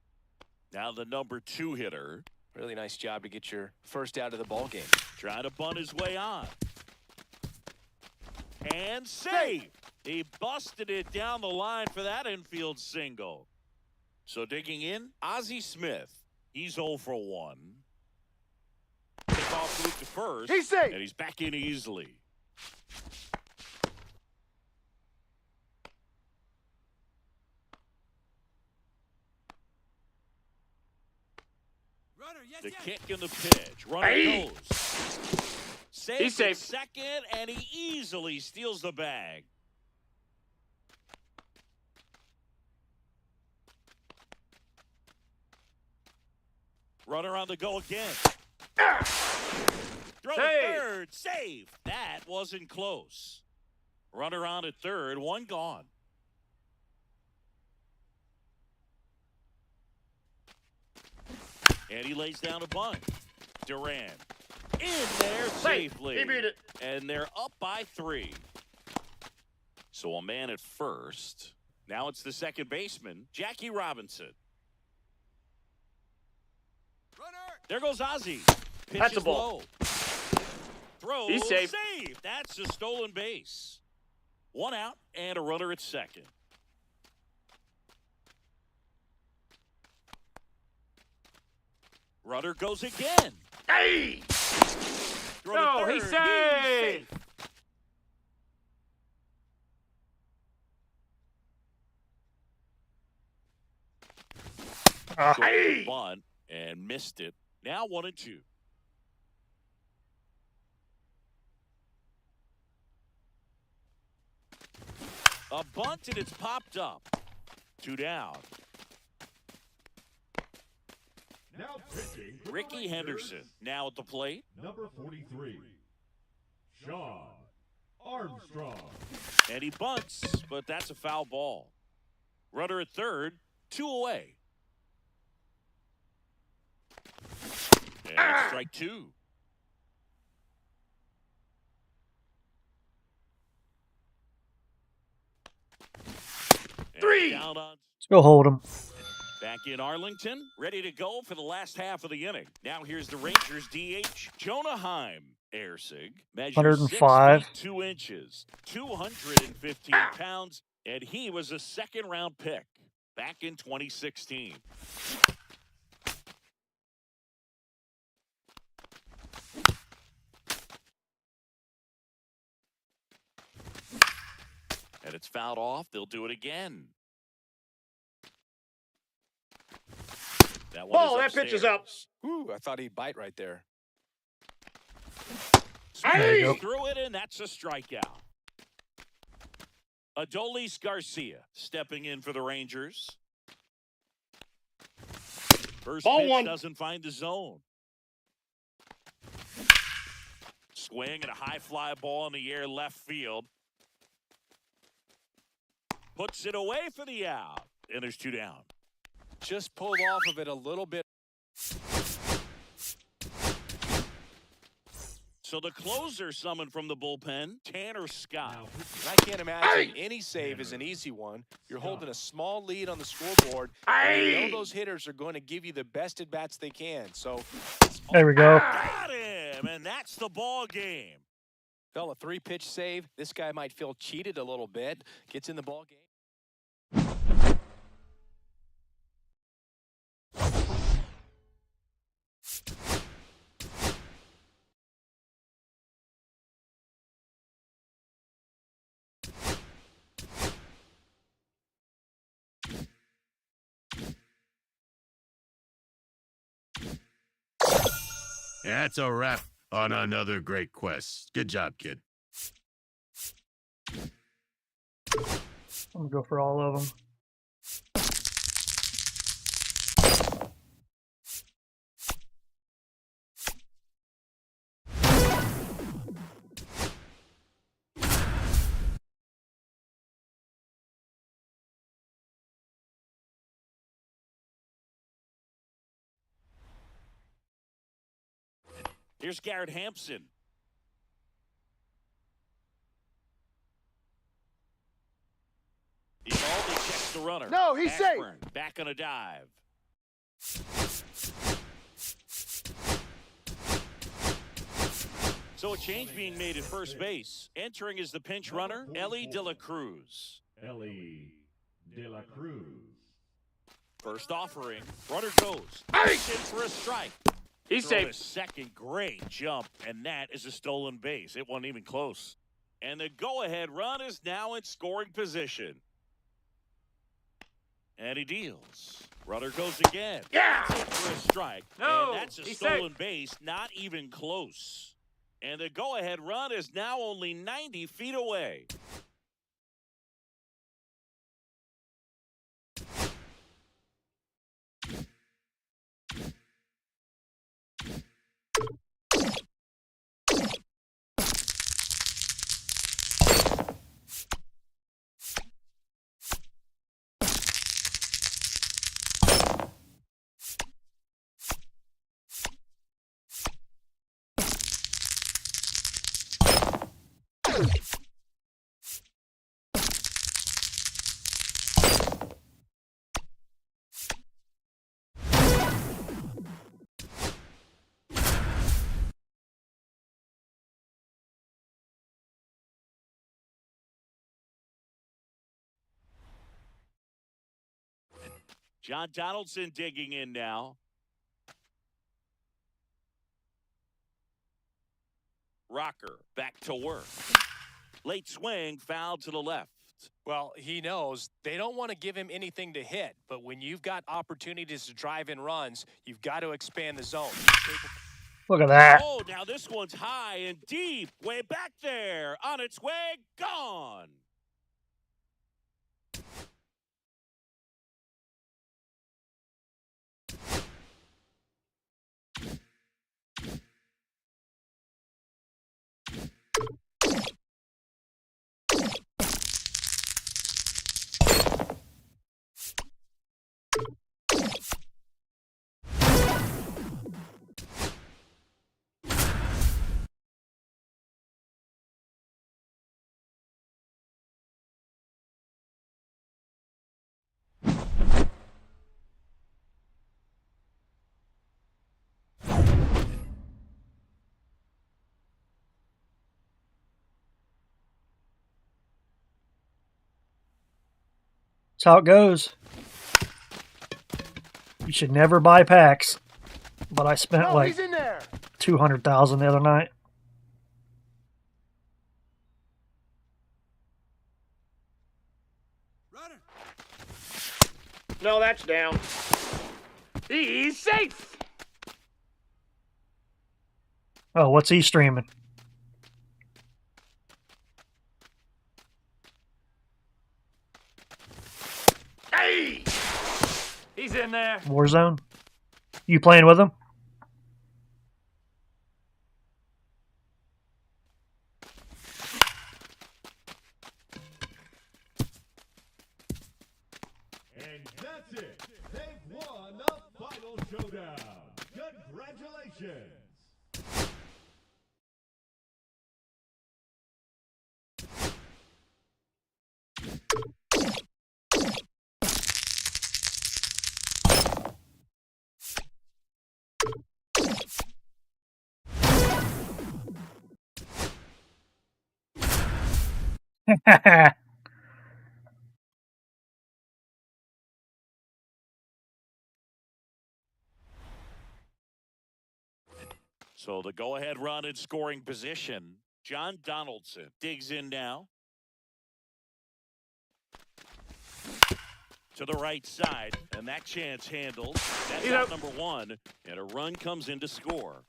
Now the number 2 hitter Really nice job to get your first out of the ball game. trying to bunt his way on. And save. He busted it down the line for that infield single. So digging in, Ozzie Smith. He's 0 for 1. Kickoff move to first. He's safe. And he's back in easily. The kick and the pitch. Runner Hey. goes. Safe He's safe. second, and he easily steals the bag. Runner on the go again. Throw to Save. third. Save. That wasn't close. Runner on at third. 1 gone. And he lays down a bunt. Duran in there Safe. safely. He beat it. And they're up by 3. So a man at first. Now it's the second baseman, Jackie Robinson. There goes Ozzie. Pitch That's a is ball. low. Throw. He's safe. Save. That's a stolen base. 1 out and a runner at second. Runner goes again. Hey. Throw to No, third. he's safe. Short of the bunt and missed it. Now 1-2. A bunt and it's popped up. 2 down. Now pitching for the Ricky Rangers, Henderson now at the plate. number 43, Sean Armstrong. And he bunts, but that's a foul ball. Runner at third, 2 away. And strike 2. And 3. down on. Let's go hold him. Back in Arlington, ready to go for the last half of the inning. Now here's the Rangers DH, Jonah Heim. Ersig measures 105. 6 feet 2 inches, 215 pounds, and he was a second-round pick back in 2016. And it's fouled off. They'll do it again. That one Ball, is that pitch is up. upstairs. Ooh, I thought he'd bite right there. There you go. Threw it in. That's a strikeout. Adolis Garcia stepping in for the Rangers. First Ball pitch 1. doesn't find the zone. Swing and a high fly ball in the air left field. Puts it away for the out. And there's 2 down. Just pulled off of it a little bit. So the closer summoned from the bullpen, Tanner Scott. I can't imagine any save is an easy one. You're holding a small lead on the scoreboard. And you know those hitters are going to give you the best at-bats they can. So There we go. Got him, and that's the ball game. fell a 3-pitch save. This guy might feel cheated a little bit. Gets in the ball game. That's a wrap on another great quest. Good job, kid. I'm gonna go for all of them. Here's Garrett Hampson. Evaldi checks the runner. No, he's safe. Ashburn back on a dive. So a change being made at first base. Entering is the pinch runner, Ellie De La Cruz. Ellie De La Cruz. First offering. Runner goes. In for a strike. He's Throw safe. a second great jump, and that is a stolen base. It wasn't even close. And the go-ahead run is now in scoring position. And he deals. Runner goes again. Yeah. In for a strike. No, And that's a he's stolen safe. base, not even close. And the go-ahead run is now only 90 feet away. John Donaldson digging in now. Rocker back to work. Late swing, foul to the left. left. Well, he knows they don't want to give him anything to hit, but when you've got opportunities to drive in runs, you've got to expand the zone. Look at that. Oh, now this one's high and deep, way back there. On its way, gone. That's how it goes. You should never buy packs. But I spent like $200,000 the other night. No, that's down. He's safe. Oh, what's he streaming? Hey! He's in there. Warzone? You playing with him? And that's it. They've won the final showdown. Congratulations. So the go-ahead run in scoring position. John Donaldson digs in now. To the right side, and that chance handled. That's out number one, and a run comes in to score.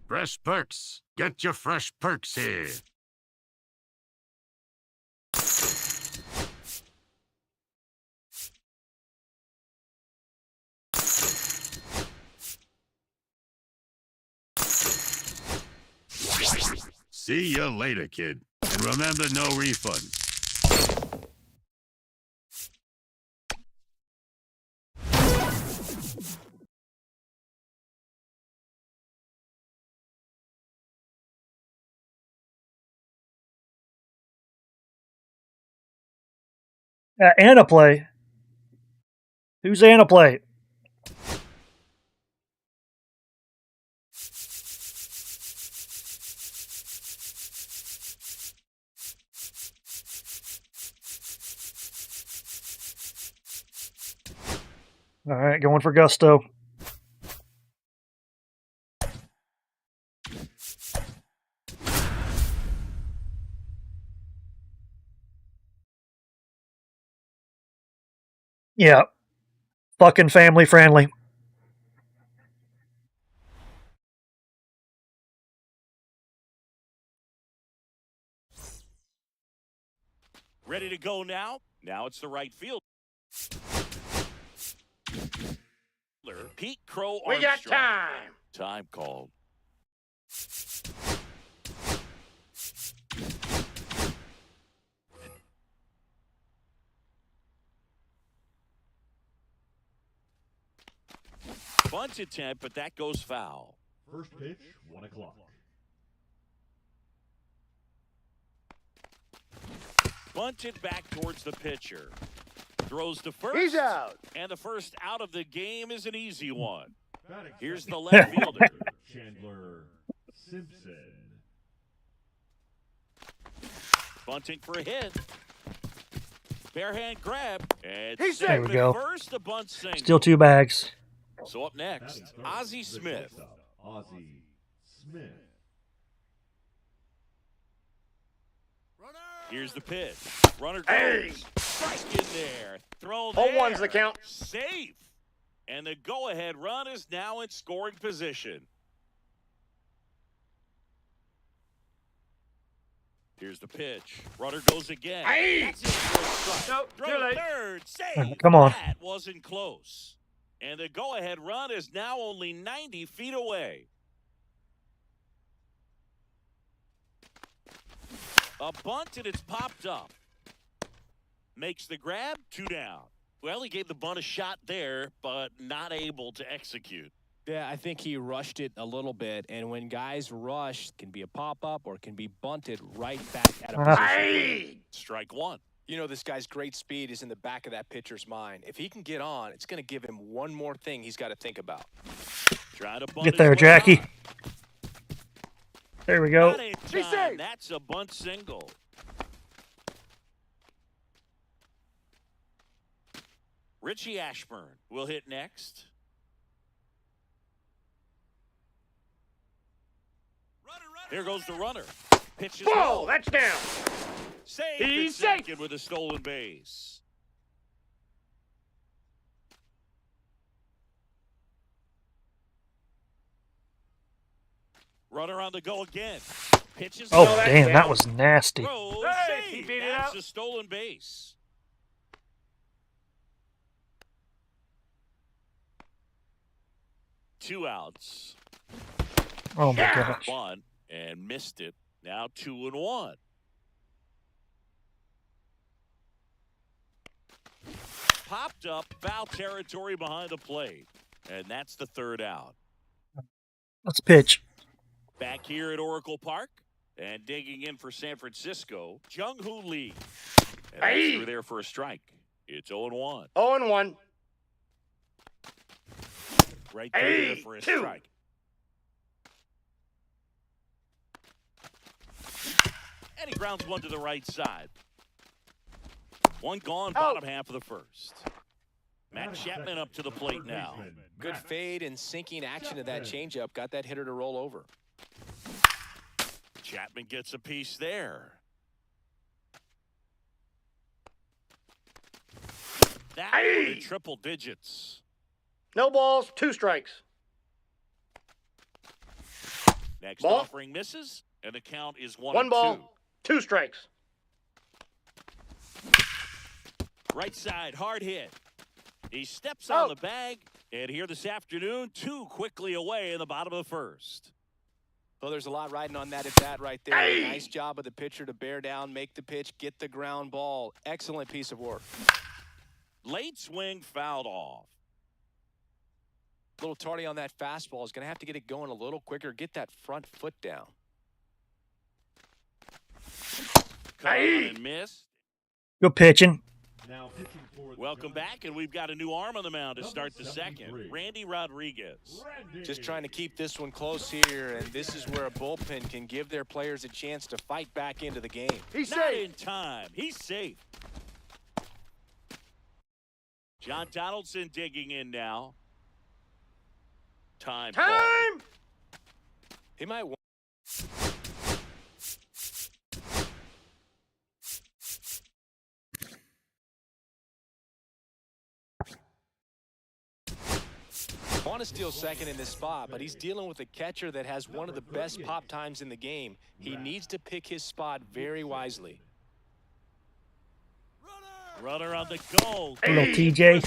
Fresh perks. Get your fresh perks here. See you later, kid. And remember, no refund. Anna play. Who's Anna play? All right, going for Gusto. Yeah. Fucking family friendly. Ready to go now? Now it's the right field. Pete Crow Armstrong. We got time. Time called. Bunt attempt, but that goes foul. First pitch, 1 o'clock. Bunted back towards the pitcher. Throws to first. He's out. And the first out of the game is an easy one. Batting Here's the second, left fielder. Chandler Simpson. Bunting for a hit. Barehand grab. And There we go. First, a bunt single. Still 2 bags. So up next, Batting third, Ozzie the Smith. shortstop, Ozzie Smith. Here's the pitch. Runner goes. Strike in there. Throw there. 0-1's the count. Safe. And the go-ahead run is now in scoring position. Here's the pitch. Runner goes again. That's it for a strike. No, Throw too to late. third. Save. Come on. That wasn't close. And the go-ahead run is now only 90 feet away. A bunt and it's popped up. Makes the grab, 2 down. Well, he gave the bunt a shot there, but not able to execute. Yeah, I think he rushed it a little bit, and when guys rush, it can be a pop-up or it can be bunted right back at a position. Strike 1. You know, this guy's great speed is in the back of that pitcher's mind. If he can get on, it's going to give him one more thing he's got to think about. Try to bunt Get his there, way Jackie. out. There we go. Not in time. That's a bunt single. Richie Ashburn will hit next. Here goes the runner. Pitches Whoa, low. that's down. Safe He's at second with a stolen base. Runner on the go again. Pitches Oh, low. damn, that was nasty. Throws, Hey, he safe. beat it That's out. a stolen base. Two outs. Oh, my gosh. One and missed it. Now 2-1. Popped up, foul territory behind the plate. And that's the 3rd out. Let's pitch. Back here at Oracle Park. And digging in for San Francisco, Jung-Hoo Lee. And that's through there for a strike. It's 0-1. 0-1. Right there for a Two. strike. And he grounds one to the right side. One gone, bottom half of the first. Matt Chapman up to the plate now. Good fade and sinking action of that changeup got that hitter to roll over. Chapman gets a piece there. That one in triple digits. No balls, 2 strikes. Next Ball. offering misses, and the count is 1-2. 1 ball, 2 strikes. Right side, hard hit. He steps on the bag, and here this afternoon, 2 quickly away in the bottom of the first. Well, there's a lot riding on that at bat right there. Nice job of the pitcher to bear down, make the pitch, get the ground ball. Excellent piece of work. Late swing fouled off. A little tardy on that fastball. Is going to have to get it going a little quicker. Get that front foot down. Come on and missed. Good pitching. Now pitching for the Welcome Giants, back, and we've got a new arm on the mound to Number start the 73. second. Randy Rodriguez. Randy. Just trying to keep this one close here, and this is where a bullpen can give their players a chance to fight back into the game. He's Not safe. in time. He's safe. John Donaldson digging in now. Time. ball. Time! He might want to steal second in this spot, but he's dealing with a catcher that has one of the best pop times in the game. He needs to pick his spot very wisely. Runner on the goal. Little TJ.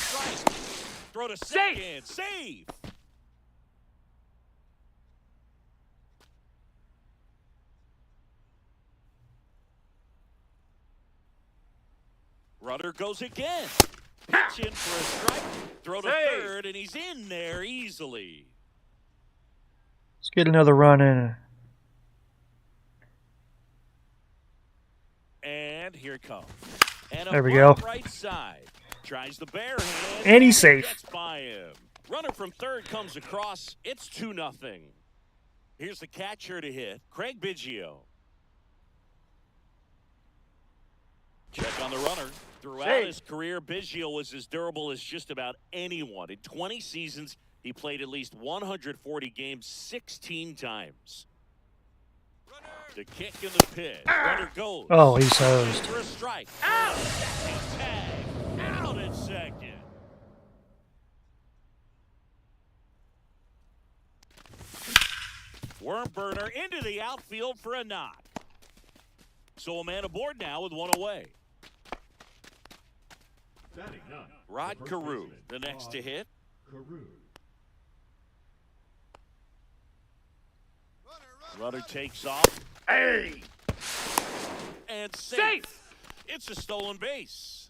Throw to second. Save. Runner goes again. Pitch in for a strike. Throw to Save. third, and he's in there easily. Let's get another run in. And here it comes. And a There we bunt go. right side. Tries the bare hand. And he's safe. Gets by him. Runner from third comes across. It's 2-0. Here's the catcher to hit, Craig Biggio. Check on the runner. Throughout his career, Biggio was as durable as just about anyone. In 20 seasons, he played at least 140 games 16 times. The kick in the pit. Runner goes. Oh, he's hosed. For a strike. Out! And tag. Out at second. Worm burner into the outfield for a knock. So a man aboard now with one away. Batting ninth, Rod the first Carew, baseman, the next Rod to hit. Carew. Runner takes off. Hey! And safe. It's a stolen base.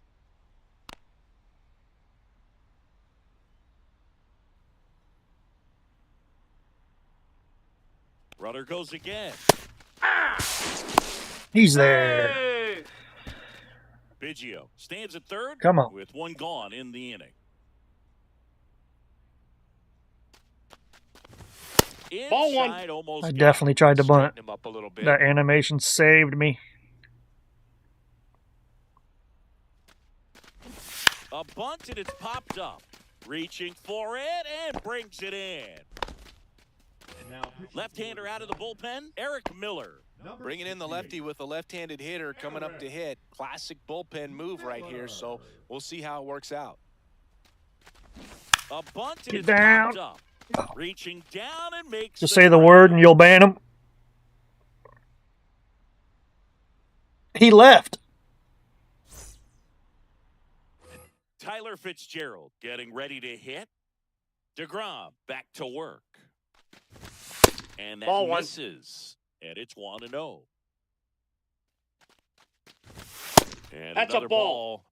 Runner goes again. He's there. Hey! Biggio stands at third. Come on. With one gone in the inning. Ball one. Inside, almost I got definitely tried to bunt. Straighten him up a little bit. That animation saved me. a bunt and it's popped up. Reaching for it and brings it in. Left-hander out of the bullpen, Eric Miller. Bringing in the lefty with a left-handed hitter coming up to hit. Classic bullpen move right here, so we'll see how it works out. A bunt and Get it's down. popped up. Reaching down and makes Just say the word and you'll ban him. He left. Tyler Fitzgerald getting ready to hit. DeGrom back to work. And that Ball one. misses. And it's 1-0. And That's a another ball.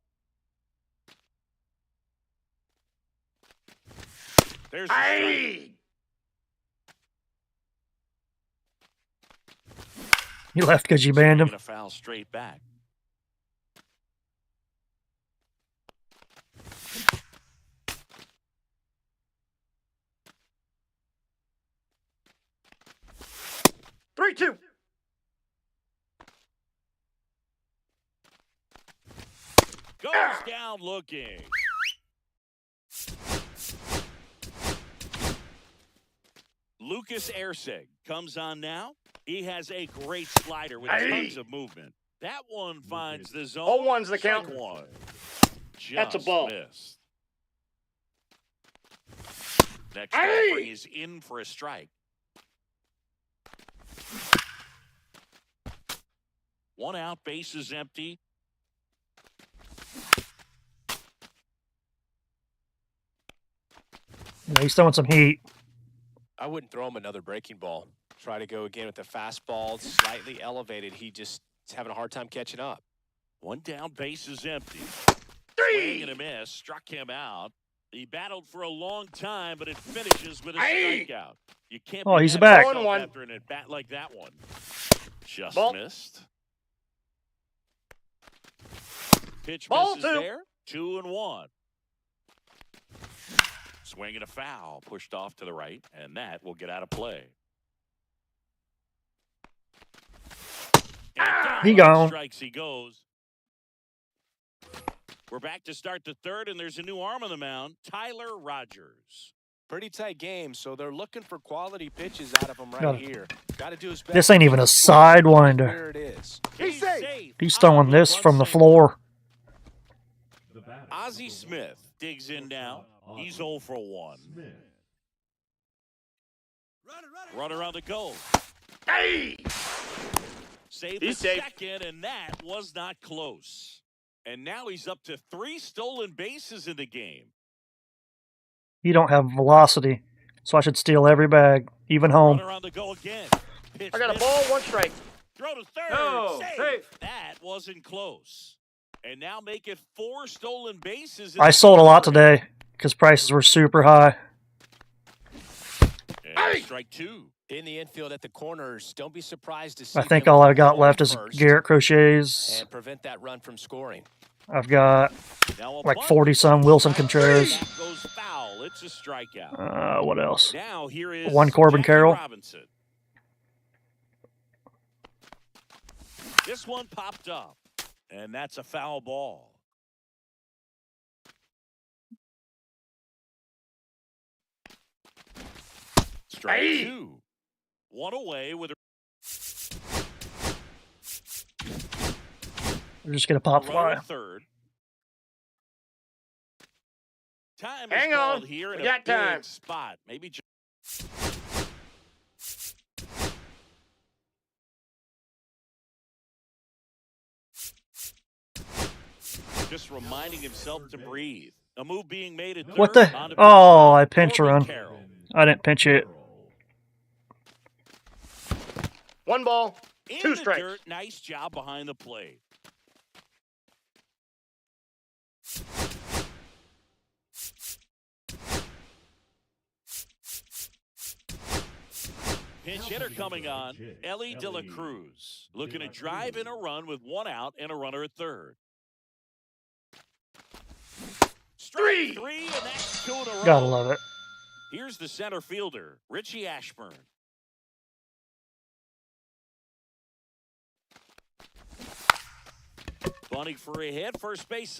There's a strike. Hey! He left because you banned him. Swinging a foul straight back. 3-2. Goes down looking. Lucas Erceg comes on now. He has a great slider with tons of movement. That one finds the zone. 0-1's the count. Strike one. That's a Just ball. missed. Next Hey! offering is in for a strike. One out, base is empty. Yeah, he's throwing some heat. I wouldn't throw him another breaking ball. Try to go again with the fastball, slightly elevated. He just is having a hard time catching up. One down, base is empty. 3. Swing and a miss, struck him out. He battled for a long time, but it finishes with a Hey! strikeout. You can't. Oh, be he's mad back. at yourself 0-1. after an at bat like that one. Just Ball. missed. Pitch Ball misses 2. there. 2-1. Swing and a foul, pushed off to the right, and that will get out of play. And down He on gone. strikes he goes. We're back to start the third, and there's a new arm on the mound, Tyler Rogers. Pretty tight game, so they're looking for quality pitches out of him right Got it. here. Got to do his best. This ain't even a sidewinder. Where it is. He's safe. He's throwing this from the floor. Ozzie Smith digs in now. He's 0 for 1. Runner on the go. Hey! Save He's the safe. second, and that was not close. And now he's up to 3 stolen bases in the game. You don't have velocity, so I should steal every bag, even home. Runner on the go again. Pitch I got a missed. ball, 1 strike. Throw to third. No, safe. That wasn't close. And now make it 4 stolen bases. I sold a lot today because prices were super high. And Hey! strike 2. In the infield at the corners, don't be surprised to see I think them all I got hold left is first Garrett Crochet's. and prevent that run from scoring. I've got Now a like bunt. 40-some Wilson Contreras. That goes foul. It's a strikeout. What else? Now here is One Corbin Jackie Carroll. Robinson. This one popped up, and that's a foul ball. Strike two. One away with a We're just gonna pop runner fly. at third. Time Hang is on. called here in We a got big time. spot. Maybe just reminding himself to breathe. A move being made at third. What the? On to Oh, pitch I pinch Corbin run. Carroll. I didn't pinch it. One ball, In two the strikes. dirt. Nice job behind the plate. Pinch hitter coming on, Ellie De La Cruz. Looking to drive in a run with one out and a runner at third. Strike three, and that's two in a row. Gotta love it. Here's the center fielder, Richie Ashburn. Bunting for a hit, first base.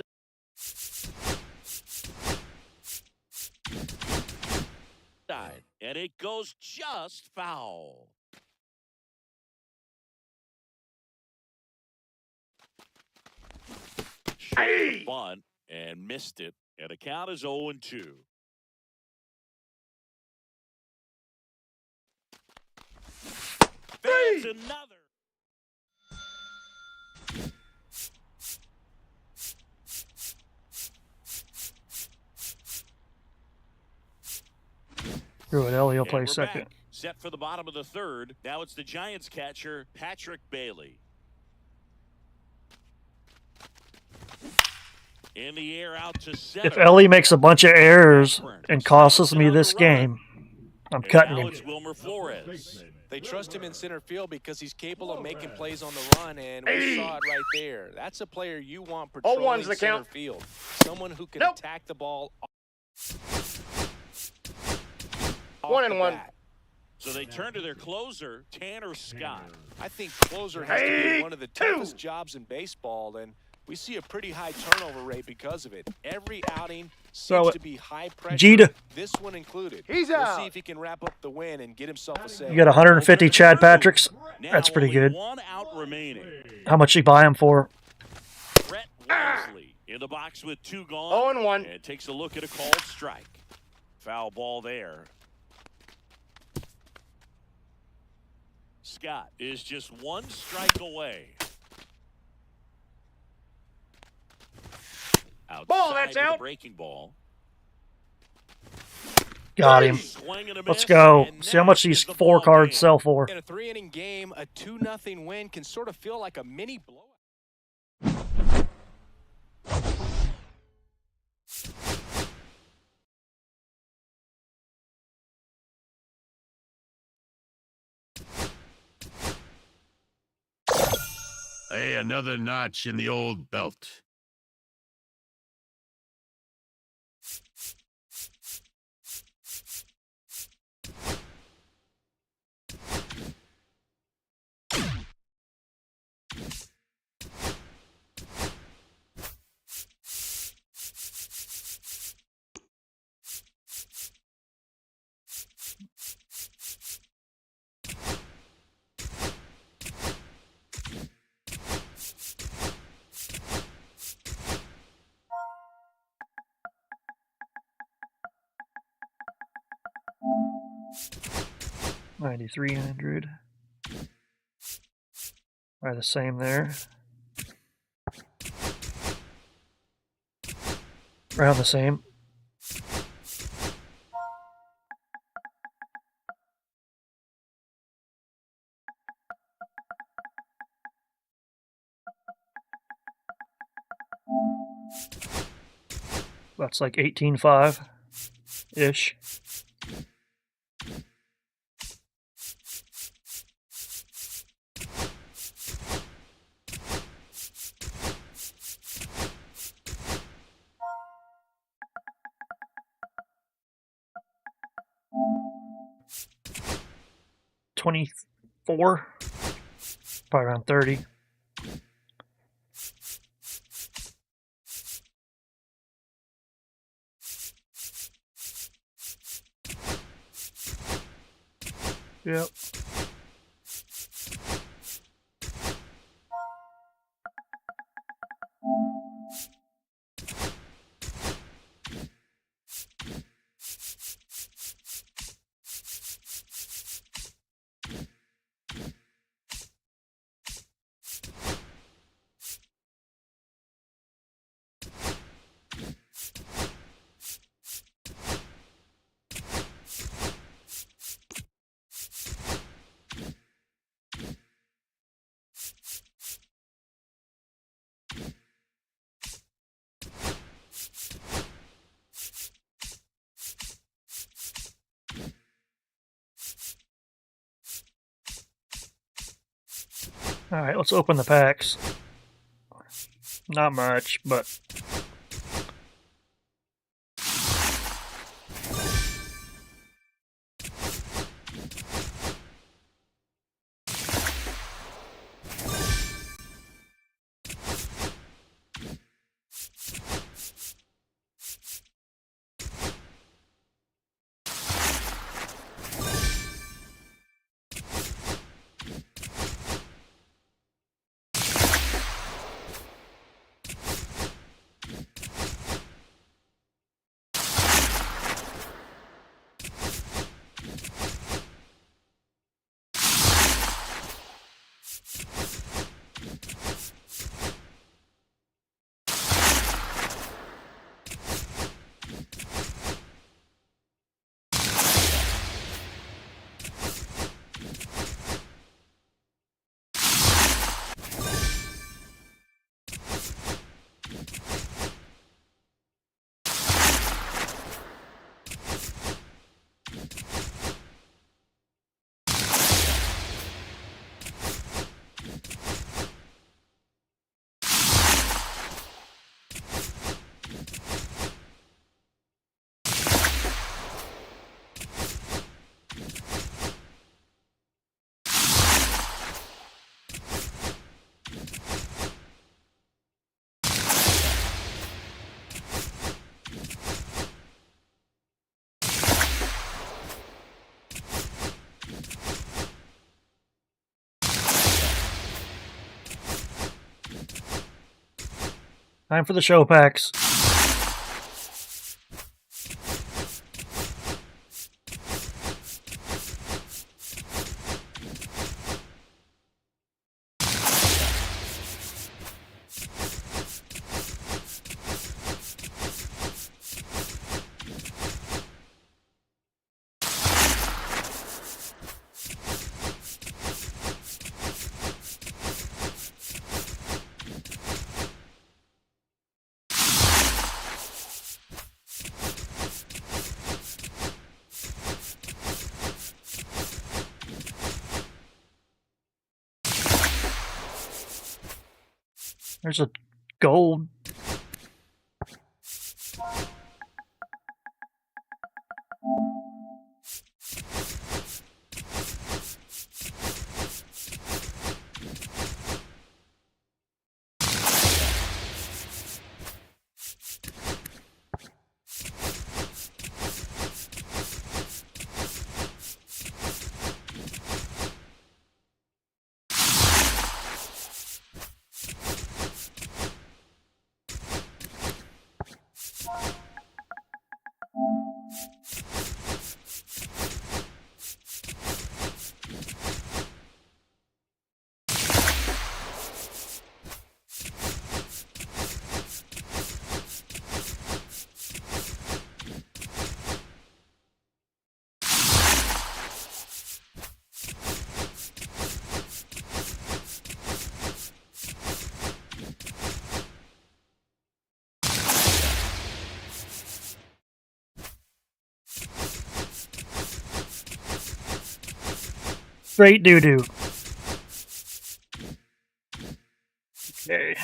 Side, and it goes just foul. Short bunt and missed it, and the count is 0-2. There's another. Screw it, Ellie will And play we're second. back. Set for the bottom of the third. Now it's the Giants catcher, Patrick Bailey. In the air out to center. If Ellie makes a bunch of errors and costs me this game, I'm And cutting now him. it's Wilmer Flores. They trust him in center field because he's capable of making plays on the run, and we saw it right there. That's a player you want patrolling 0-1's the center count. field. Someone who can Nope. attack the ball. 1-1. So they turn to their closer, Tanner Scott. I think closer has to be one of the toughest jobs in baseball, and we see a pretty high turnover rate because of it. Every outing Throw seems it. to be high pressure. Jeter. This one included. He's we'll out. see if he can wrap up the win and get himself a save. You got 150 Chad Patricks. Now That's pretty only good. one out remaining. How much you buy him for? Brett Wesley in the box with two gone. 0-1. And takes a look at a called strike. Foul ball there. Scott is just one strike away. Outside Ball, that's with the out. breaking ball. Got him. Swing and a Let's miss, go. and See how much that these is the 4 ball cards game. sell for. In a 3-inning game, a 2-0 win can sort of feel like a mini blowout. Hey, another notch in the old belt. $9,300. Are the same there. Around the same. That's like 18.5 ish. $24, probably around 30. Yep. All right, let's open the packs. Not much, but time for the show packs. There's a gold. Straight doo-doo. Okay.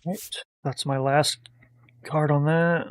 Right. That's my last card on that.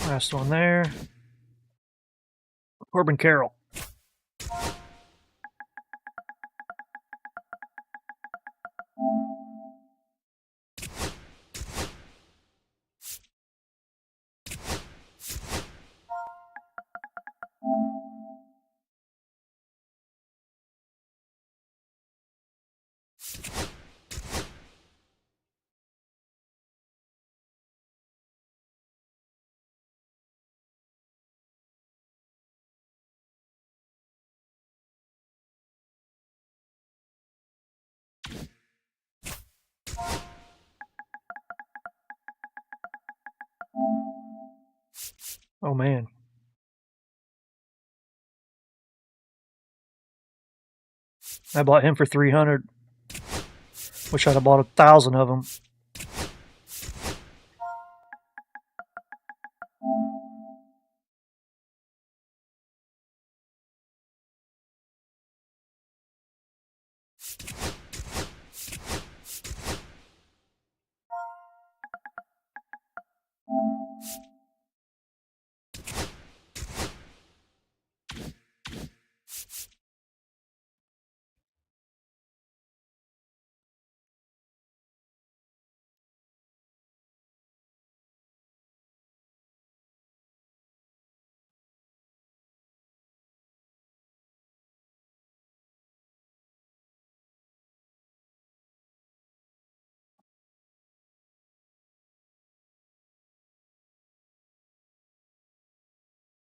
Last one there. Corbin Carroll. Oh man. I bought him for 300. Wish I'd have bought 1,000 of them.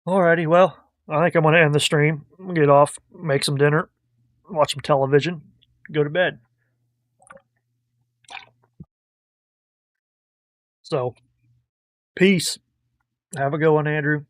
Alrighty, well, I think I'm going to end the stream, get off, make some dinner, watch some television, go to bed. So, peace. Have a good one, Andrew.